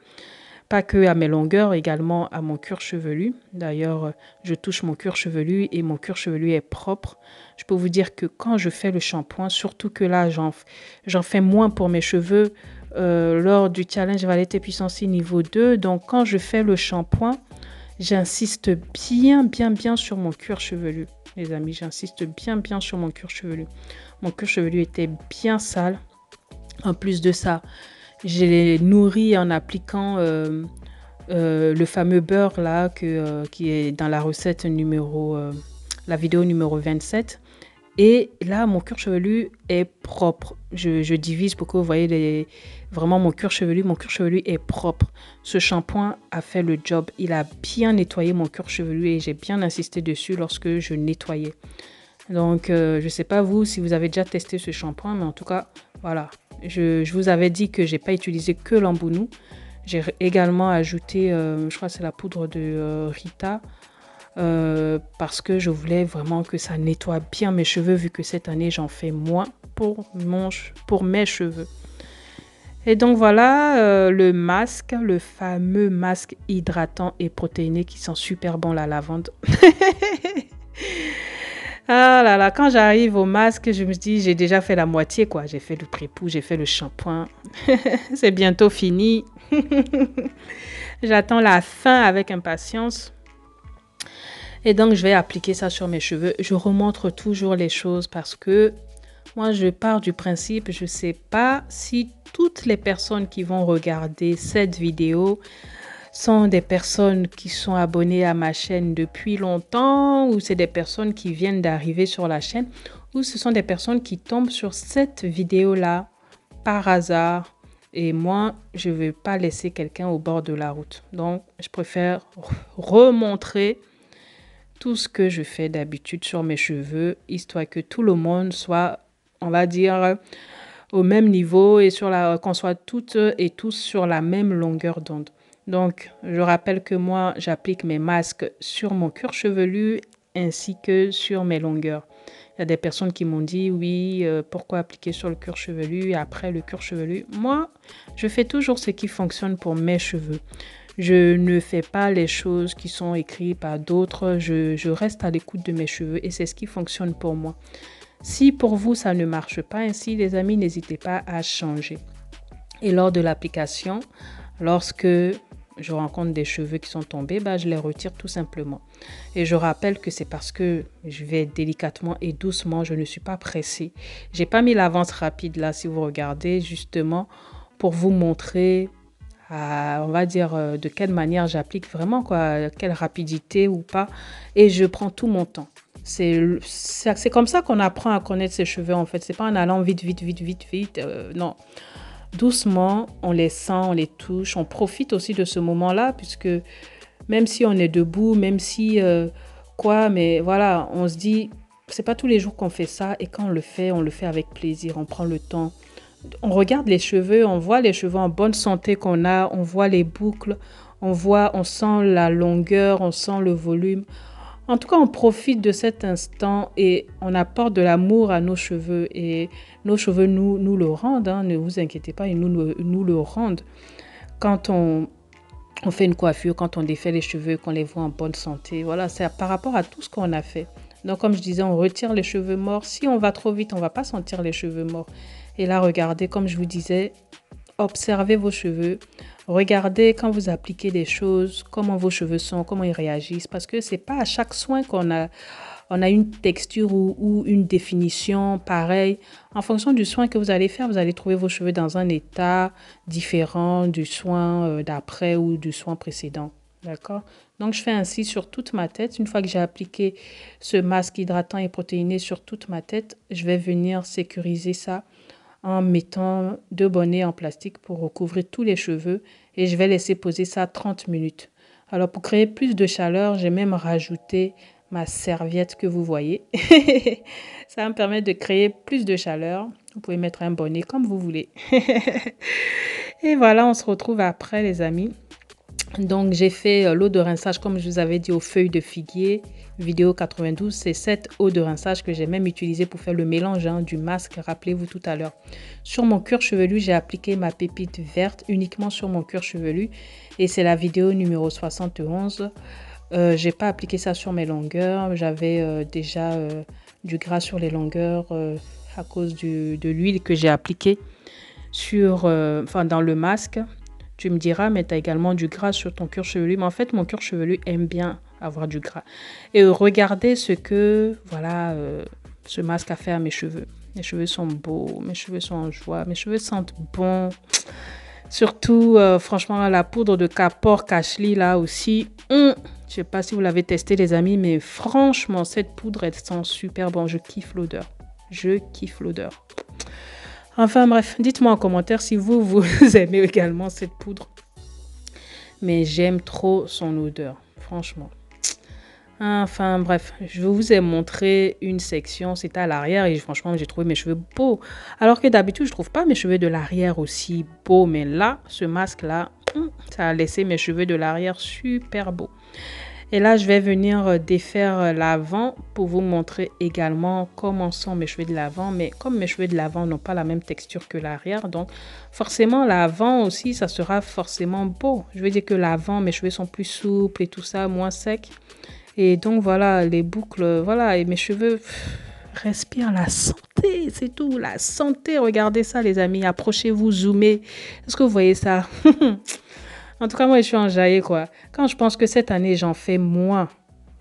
pas que à mes longueurs, également à mon cuir chevelu. D'ailleurs, je touche mon cuir chevelu et mon cuir chevelu est propre. Je peux vous dire que quand je fais le shampoing, surtout que là, j'en fais moins pour mes cheveux lors du challenge Valette et Puissance 6 niveau 2. Donc, quand je fais le shampoing, j'insiste bien sur mon cuir chevelu, les amis. J'insiste bien sur mon cuir chevelu. Mon cuir chevelu était bien sale. En plus de ça, je l'ai nourri en appliquant le fameux beurre là qui est dans la recette la vidéo numéro 27. Et là, mon cuir chevelu est propre. Je divise pour que vous voyez vraiment mon cuir chevelu. Mon cuir chevelu est propre. Ce shampoing a fait le job. Il a bien nettoyé mon cuir chevelu et j'ai bien insisté dessus lorsque je nettoyais. Donc, je ne sais pas vous si vous avez déjà testé ce shampoing, mais en tout cas, voilà. Je vous avais dit que je n'ai pas utilisé que l'Ambounou. J'ai également ajouté, je crois que c'est la poudre de Rita, parce que je voulais vraiment que ça nettoie bien mes cheveux, vu que cette année, j'en fais moins pour mes cheveux. Et donc voilà le masque, le fameux masque hydratant et protéiné qui sent super bon la lavande. Ah là là, quand j'arrive au masque, je me dis, j'ai déjà fait la moitié, quoi. J'ai fait le prépoux, j'ai fait le shampoing. C'est bientôt fini. J'attends la fin avec impatience. Et donc, je vais appliquer ça sur mes cheveux. Je remontre toujours les choses parce que moi, je pars du principe, je ne sais pas si toutes les personnes qui vont regarder cette vidéo sont des personnes qui sont abonnées à ma chaîne depuis longtemps ou c'est des personnes qui viennent d'arriver sur la chaîne ou ce sont des personnes qui tombent sur cette vidéo-là par hasard. Et moi, je ne vais pas laisser quelqu'un au bord de la route. Donc, je préfère remontrer tout ce que je fais d'habitude sur mes cheveux, histoire que tout le monde soit, on va dire, au même niveau et qu'on soit toutes et tous sur la même longueur d'onde. Donc, je rappelle que moi, j'applique mes masques sur mon cuir chevelu ainsi que sur mes longueurs. Il y a des personnes qui m'ont dit, oui, pourquoi appliquer sur le cuir chevelu et après le cuir chevelu? Moi, je fais toujours ce qui fonctionne pour mes cheveux. Je ne fais pas les choses qui sont écrites par d'autres. Je reste à l'écoute de mes cheveux et c'est ce qui fonctionne pour moi. Si pour vous, ça ne marche pas ainsi, les amis, n'hésitez pas à changer. Et lors de l'application, lorsque je rencontre des cheveux qui sont tombés, je les retire tout simplement. Et je rappelle que c'est parce que je vais délicatement et doucement, je ne suis pas pressée. J'ai pas mis l'avance rapide là, si vous regardez, justement, pour vous montrer on va dire, de quelle manière j'applique vraiment, quoi, quelle rapidité ou pas. Et je prends tout mon temps. C'est comme ça qu'on apprend à connaître ses cheveux, en fait. C'est pas en allant vite, vite, vite, vite, vite. Non. Doucement, on les sent, on les touche. On profite aussi de ce moment-là, puisque même si on est debout, même si quoi, mais voilà, on se dit, c'est pas tous les jours qu'on fait ça. Et quand on le fait avec plaisir. On prend le temps. On regarde les cheveux, on voit les cheveux en bonne santé qu'on a, on voit les boucles, on sent la longueur, on sent le volume. En tout cas, on profite de cet instant et on apporte de l'amour à nos cheveux. Et nos cheveux nous le rendent, hein, ne vous inquiétez pas, ils nous le rendent. Quand on fait une coiffure, quand on défait les cheveux, qu'on les voit en bonne santé, voilà, c'est par rapport à tout ce qu'on a fait. Donc, comme je disais, on retire les cheveux morts. Si on va trop vite, on ne va pas sentir les cheveux morts. Et là, regardez, comme je vous disais, observez vos cheveux. Regardez quand vous appliquez des choses, comment vos cheveux sont, comment ils réagissent. Parce que ce n'est pas à chaque soin qu'on a une texture ou une définition pareille. En fonction du soin que vous allez faire, vous allez trouver vos cheveux dans un état différent du soin d'après ou du soin précédent. D'accord? Donc, je fais ainsi sur toute ma tête. Une fois que j'ai appliqué ce masque hydratant et protéiné sur toute ma tête, je vais venir sécuriser ça en mettant 2 bonnets en plastique pour recouvrir tous les cheveux et je vais laisser poser ça 30 minutes. Alors, pour créer plus de chaleur, j'ai même rajouté ma serviette que vous voyez. Ça va me permettre de créer plus de chaleur. Vous pouvez mettre un bonnet comme vous voulez. Et voilà, on se retrouve après, les amis. Donc, j'ai fait l'eau de rinçage, comme je vous avais dit, aux feuilles de figuier, vidéo 92. C'est cette eau de rinçage que j'ai même utilisée pour faire le mélange du masque, rappelez-vous tout à l'heure. Sur mon cuir chevelu, j'ai appliqué ma pépite verte uniquement sur mon cuir chevelu. Et c'est la vidéo numéro 71. J'ai pas appliqué ça sur mes longueurs. J'avais déjà du gras sur les longueurs à cause de l'huile que j'ai appliquée dans le masque. Tu me diras, mais tu as également du gras sur ton cuir chevelu. Mais en fait, mon cuir chevelu aime bien avoir du gras. Et regardez ce que ce masque a fait à mes cheveux. Mes cheveux sont beaux, mes cheveux sont en joie, mes cheveux sentent bon. Surtout, franchement, la poudre de Kapor Kashli, là aussi. Je sais pas si vous l'avez testé, les amis, mais franchement, cette poudre, elle sent super bon. Je kiffe l'odeur. Je kiffe l'odeur. Enfin bref, dites-moi en commentaire si vous aimez également cette poudre. Mais j'aime trop son odeur, franchement. Enfin bref, je vous ai montré une section, c'était à l'arrière et franchement j'ai trouvé mes cheveux beaux. Alors que d'habitude je trouve pas mes cheveux de l'arrière aussi beaux, mais là, ce masque-là, ça a laissé mes cheveux de l'arrière super beaux. Et là, je vais venir défaire l'avant pour vous montrer également comment sont mes cheveux de l'avant. Mais comme mes cheveux de l'avant n'ont pas la même texture que l'arrière, donc forcément l'avant aussi, ça sera forcément beau. Je veux dire que l'avant, mes cheveux sont plus souples et tout ça, moins secs. Et donc voilà, les boucles, voilà, et mes cheveux respirent la santé, c'est tout, la santé. Regardez ça les amis, approchez-vous, zoomez. Est-ce que vous voyez ça? En tout cas, moi, je suis enjaillée, quoi. Quand je pense que cette année, j'en fais moins,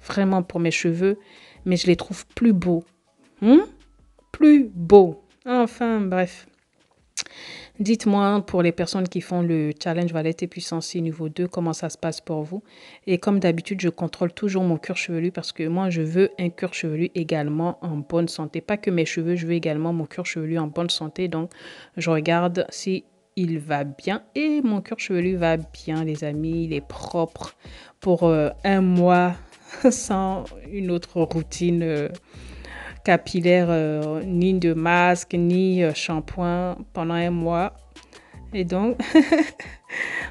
vraiment, pour mes cheveux, mais je les trouve plus beaux. Plus beaux. Enfin, bref. Dites-moi, pour les personnes qui font le challenge Valette et Puissance niveau 2, comment ça se passe pour vous. Et comme d'habitude, je contrôle toujours mon cuir chevelu parce que moi, je veux un cuir chevelu également en bonne santé. Pas que mes cheveux, je veux également mon cuir chevelu en bonne santé. Donc, je regarde si il va bien et mon cuir chevelu va bien, les amis. Il est propre pour un mois sans une autre routine capillaire, ni de masque, ni shampoing pendant un mois. Et donc,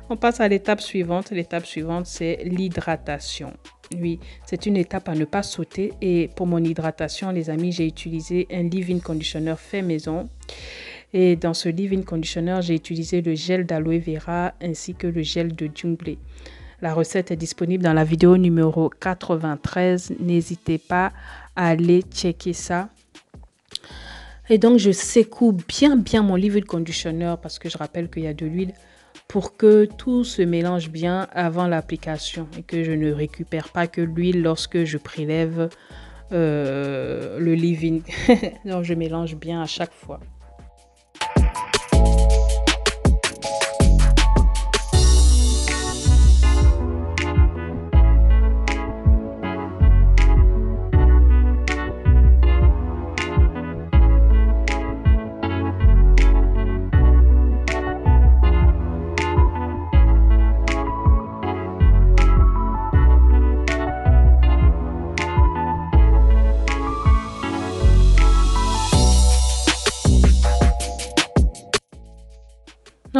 on passe à l'étape suivante. L'étape suivante, c'est l'hydratation. Oui, c'est une étape à ne pas sauter. Et pour mon hydratation, les amis, j'ai utilisé un leave-in conditioner fait maison. Et dans ce leave-in conditioner, j'ai utilisé le gel d'aloe vera ainsi que le gel de Jungle. La recette est disponible dans la vidéo numéro 93. N'hésitez pas à aller checker ça. Et donc, je secoue bien mon leave-in conditioner parce que je rappelle qu'il y a de l'huile pour que tout se mélange bien avant l'application et que je ne récupère pas que l'huile lorsque je prélève le leave-in. Donc, je mélange bien à chaque fois.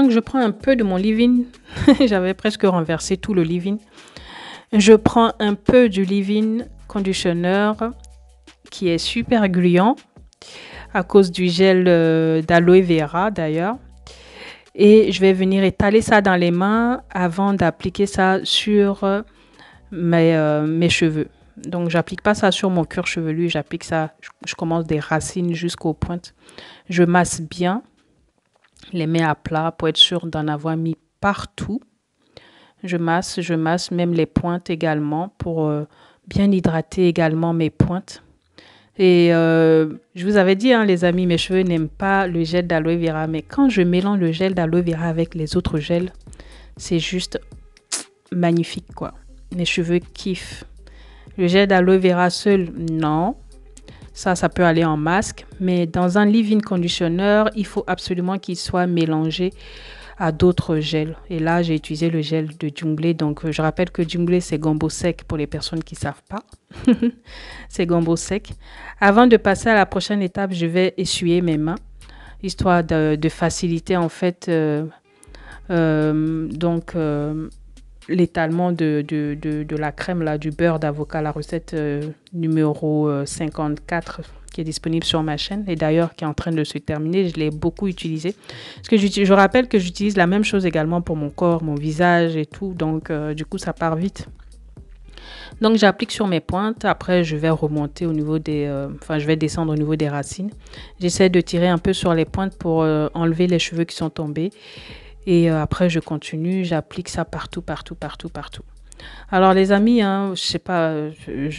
Donc, je prends un peu de mon leave-in. J'avais presque renversé tout le leave-in. Je prends un peu du leave-in conditioner qui est super gluant à cause du gel d'aloe vera d'ailleurs. Et je vais venir étaler ça dans les mains avant d'appliquer ça sur mes cheveux. Donc, j'applique pas ça sur mon cuir chevelu, j'applique ça, je commence des racines jusqu'aux pointes. Je masse bien, les mets à plat pour être sûr d'en avoir mis partout. Je masse même les pointes également pour bien hydrater également mes pointes. Et je vous avais dit, hein, les amis, mes cheveux n'aiment pas le gel d'aloe vera, mais quand je mélange le gel d'aloe vera avec les autres gels, c'est juste magnifique, quoi. Mes cheveux kiffent. Le gel d'aloe vera seul, non. Ça peut aller en masque. Mais dans un leave-in conditioner, il faut absolument qu'il soit mélangé à d'autres gels. Et là, j'ai utilisé le gel de Jungle. Donc, je rappelle que Jungle, c'est gombo sec pour les personnes qui ne savent pas. C'est gombo sec. Avant de passer à la prochaine étape, je vais essuyer mes mains, histoire de faciliter en fait l'étalement de la crème, là, du beurre d'avocat, la recette numéro 54 qui est disponible sur ma chaîne et d'ailleurs qui est en train de se terminer. Je l'ai beaucoup utilisé. Parce que je rappelle que j'utilise la même chose également pour mon corps, mon visage et tout. Donc, du coup, ça part vite. Donc, j'applique sur mes pointes. Après, je vais remonter au niveau je vais descendre au niveau des racines. J'essaie de tirer un peu sur les pointes pour enlever les cheveux qui sont tombés. Et après, je continue. J'applique ça partout, partout, partout, partout. Alors, les amis, hein, je sais pas,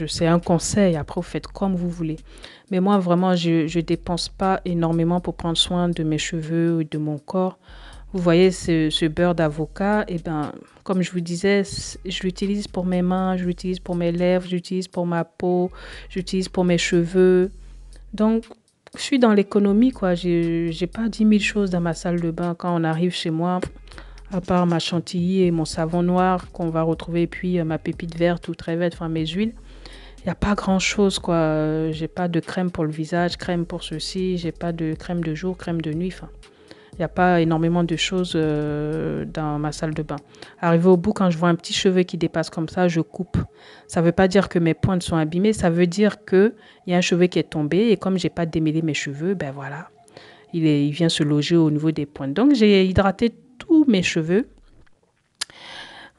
c'est un conseil. Après, vous faites comme vous voulez. Mais moi, vraiment, je dépense pas énormément pour prendre soin de mes cheveux ou de mon corps. Vous voyez, ce beurre d'avocat, eh ben, comme je vous disais, je l'utilise pour mes mains, je l'utilise pour mes lèvres, je l'utilise pour ma peau, j'utilise pour mes cheveux. Donc, je suis dans l'économie, quoi. J'ai pas 10 000 choses dans ma salle de bain. Quand on arrive chez moi, à part ma chantilly et mon savon noir qu'on va retrouver, et puis ma pépite verte ou très verte, enfin mes huiles. Il n'y a pas grand-chose, quoi. J'ai pas de crème pour le visage, crème pour ceci. J'ai pas de crème de jour, crème de nuit. Enfin, il n'y a pas énormément de choses dans ma salle de bain. Arrivé au bout, quand je vois un petit cheveu qui dépasse comme ça, je coupe. Ça ne veut pas dire que mes pointes sont abîmées. Ça veut dire qu'il y a un cheveu qui est tombé. Et comme je n'ai pas démêlé mes cheveux, ben voilà, il vient se loger au niveau des pointes. Donc, j'ai hydraté tous mes cheveux.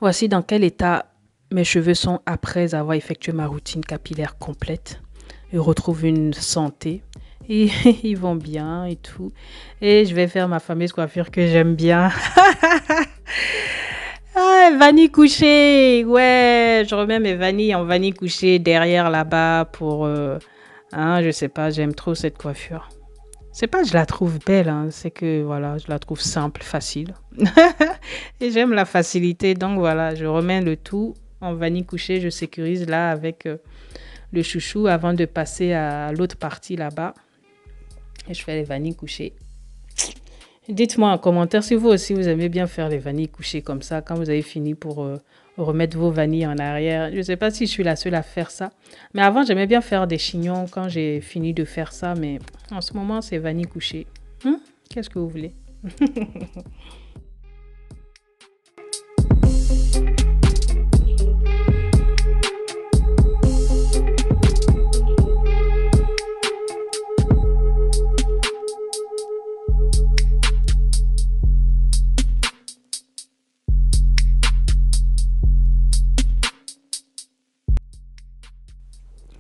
Voici dans quel état mes cheveux sont après avoir effectué ma routine capillaire complète. Ils retrouvent une santé. Et ils vont bien et tout. Et je vais faire ma fameuse coiffure que j'aime bien. Ah, vanille couchée. Ouais, je remets mes vanilles en vanille couchée derrière là-bas pour... je sais pas, j'aime trop cette coiffure. C'est pas que je la trouve belle, hein, c'est que voilà, je la trouve simple, facile. Et j'aime la facilité. Donc voilà, je remets le tout en vanille couchée. Je sécurise là avec le chouchou avant de passer à l'autre partie là-bas. Et je fais les vanilles couchées. Dites-moi en commentaire si vous aussi vous aimez bien faire les vanilles couchées comme ça quand vous avez fini pour remettre vos vanilles en arrière. Je ne sais pas si je suis la seule à faire ça. Mais avant, j'aimais bien faire des chignons quand j'ai fini de faire ça. Mais en ce moment, c'est vanilles couchées. Qu'est-ce que vous voulez?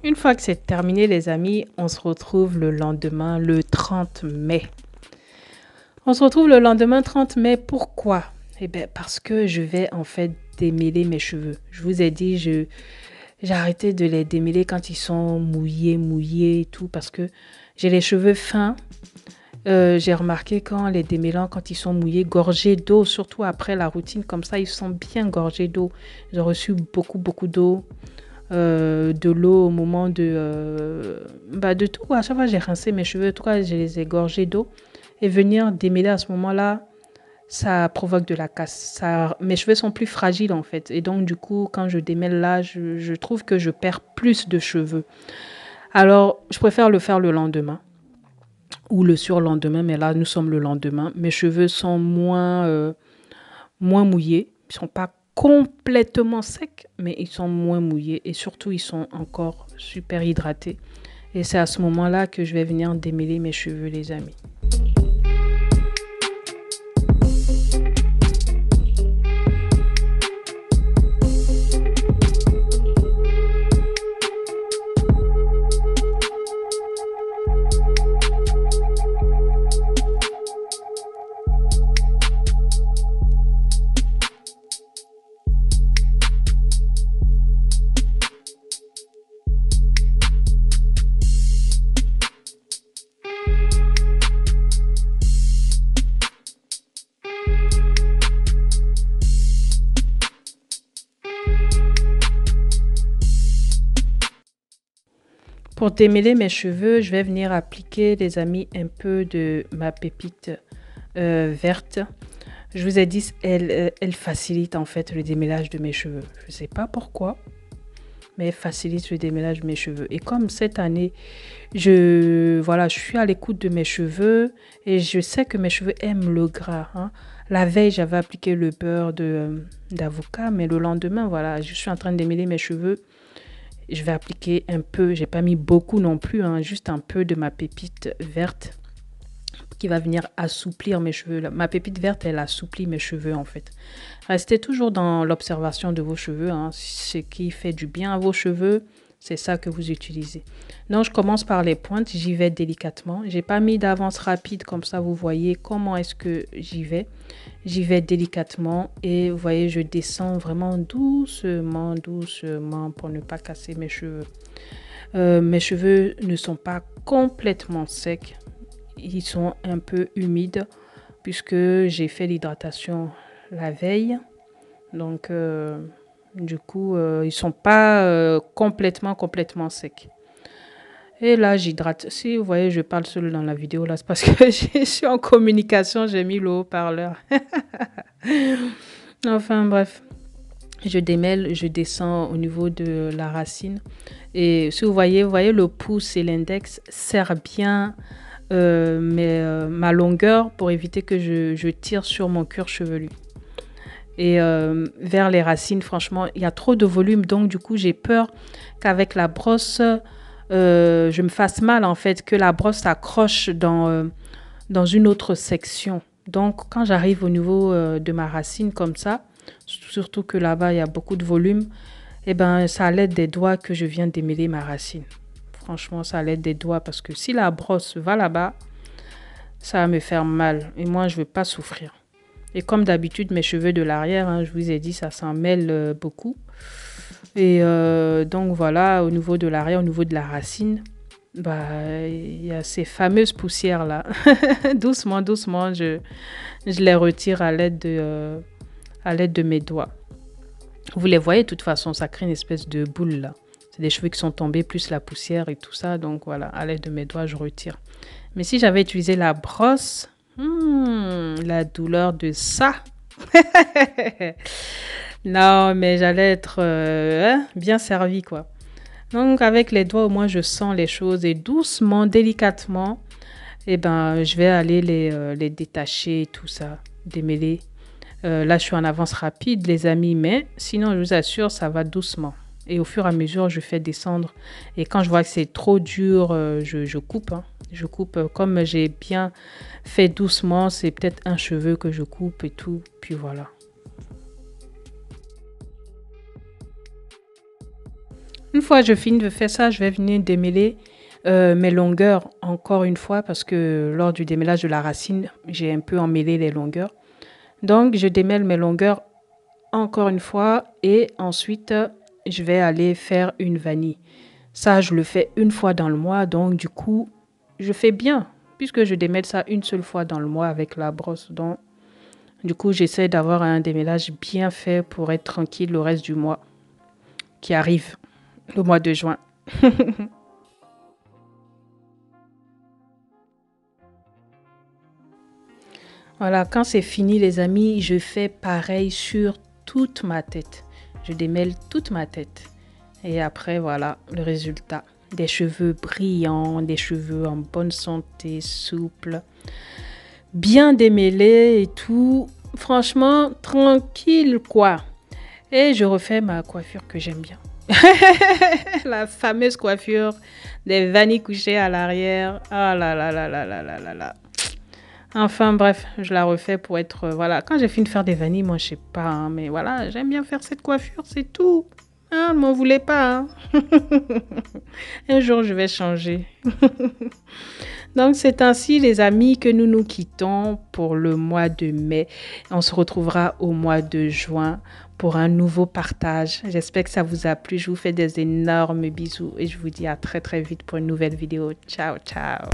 Une fois que c'est terminé, les amis, on se retrouve le lendemain, le 30 mai. On se retrouve le lendemain 30 mai. Pourquoi? Eh bien, parce que je vais en fait démêler mes cheveux. Je vous ai dit, j'ai arrêté de les démêler quand ils sont mouillés et tout, parce que j'ai les cheveux fins. J'ai remarqué quand les démêlants, quand ils sont mouillés, gorgés d'eau, surtout après la routine, comme ça, ils sont bien gorgés d'eau. J'ai reçu beaucoup d'eau. De l'eau au moment de tout. À chaque fois, j'ai rincé mes cheveux. En tout cas, je les ai gorgés d'eau. Et venir démêler à ce moment-là, ça provoque de la casse. Mes cheveux sont plus fragiles, en fait. Et donc, du coup, quand je démêle là, je trouve que je perds plus de cheveux. Alors, je préfère le faire le lendemain. ou le surlendemain, mais là, nous sommes le lendemain. Mes cheveux sont moins mouillés. Ils sont pas complètement secs, mais ils sont moins mouillés et surtout, ils sont encore super hydratés. Et c'est à ce moment-là que je vais venir démêler mes cheveux, les amis. Pour démêler mes cheveux, je vais venir appliquer, les amis, un peu de ma pépite verte. Je vous ai dit, elle facilite en fait le démêlage de mes cheveux. Je ne sais pas pourquoi, mais elle facilite le démêlage de mes cheveux. Et comme cette année, je suis à l'écoute de mes cheveux et je sais que mes cheveux aiment le gras. Hein. La veille, j'avais appliqué le beurre d'avocat, mais le lendemain, voilà, je suis en train de démêler mes cheveux. Je vais appliquer un peu, j'ai pas mis beaucoup non plus, hein, juste un peu de ma pépite verte qui va venir assouplir mes cheveux. Ma pépite verte, elle assouplit mes cheveux en fait. Restez toujours dans l'observation de vos cheveux, hein. Ce qui fait du bien à vos cheveux, c'est ça que vous utilisez. Donc, je commence par les pointes, j'y vais délicatement. J'ai pas mis d'avance rapide, comme ça vous voyez comment est-ce que j'y vais. J'y vais délicatement et vous voyez, je descends vraiment doucement, doucement pour ne pas casser mes cheveux. Mes cheveux ne sont pas complètement secs, ils sont un peu humides puisque j'ai fait l'hydratation la veille. Donc, du coup, ils sont pas complètement secs. Et là, j'hydrate. Si vous voyez, je parle seul dans la vidéo, là, c'est parce que je suis en communication, j'ai mis le haut-parleur. Enfin, bref. Je démêle, je descends au niveau de la racine. Et si vous voyez le pouce et l'index serrent bien ma longueur pour éviter que je tire sur mon cuir chevelu. Et vers les racines, franchement, il y a trop de volume. Donc, du coup, j'ai peur qu'avec la brosse, je me fasse mal, en fait, que la brosse s'accroche dans une autre section. Donc, quand j'arrive au niveau de ma racine comme ça, surtout que là-bas, il y a beaucoup de volume, eh ben, ça l'aide des doigts que je viens démêler ma racine. Franchement, ça l'aide des doigts parce que si la brosse va là-bas, ça va me faire mal. Et moi, je ne veux pas souffrir. Et comme d'habitude, mes cheveux de l'arrière, hein, je vous ai dit, ça s'en mêle beaucoup. Et donc voilà, au niveau de l'arrière, au niveau de la racine, bah, il y a ces fameuses poussières-là. Doucement, doucement, je les retire à l'aide de mes doigts. Vous les voyez, de toute façon, ça crée une espèce de boule là. C'est des cheveux qui sont tombés, plus la poussière et tout ça. Donc voilà, à l'aide de mes doigts, je retire. Mais si j'avais utilisé la brosse, la douleur de ça. Non, mais j'allais être bien servie, quoi. Donc, avec les doigts, au moins, je sens les choses et doucement, délicatement, eh ben, je vais aller les détacher, tout ça, démêler. Là, je suis en avance rapide, les amis, mais sinon, je vous assure, ça va doucement. Et au fur et à mesure, je fais descendre. Et quand je vois que c'est trop dur, je coupe. Hein. Je coupe. Comme j'ai bien fait doucement, c'est peut-être un cheveu que je coupe et tout. Puis voilà. Une fois que je finis de faire ça, je vais venir démêler mes longueurs encore une fois parce que lors du démêlage de la racine, j'ai un peu emmêlé les longueurs. Donc, je démêle mes longueurs encore une fois et ensuite, je vais aller faire une vanille. Ça, je le fais une fois dans le mois. Donc, du coup, je fais bien puisque je démêle ça une seule fois dans le mois avec la brosse. Donc, du coup, j'essaie d'avoir un démêlage bien fait pour être tranquille le reste du mois qui arrive, le mois de juin. Voilà, quand c'est fini, les amis, je fais pareil sur toute ma tête. Je démêle toute ma tête. Et après, voilà le résultat. des cheveux brillants, des cheveux en bonne santé, souples, bien démêlés et tout. Franchement, tranquille quoi. Et je refais ma coiffure que j'aime bien. La fameuse coiffure des vanilles couchées à l'arrière. Ah là là là là là là là là. Enfin bref, je la refais pour être... voilà, quand j'ai fini de faire des vanilles, moi je sais pas, hein, mais voilà, j'aime bien faire cette coiffure, c'est tout. Hein, ne m'en voulez pas. Hein. Un jour, je vais changer. Donc, c'est ainsi, les amis, que nous nous quittons pour le mois de mai. On se retrouvera au mois de juin pour un nouveau partage. J'espère que ça vous a plu. Je vous fais des énormes bisous et je vous dis à très très vite pour une nouvelle vidéo. Ciao, ciao.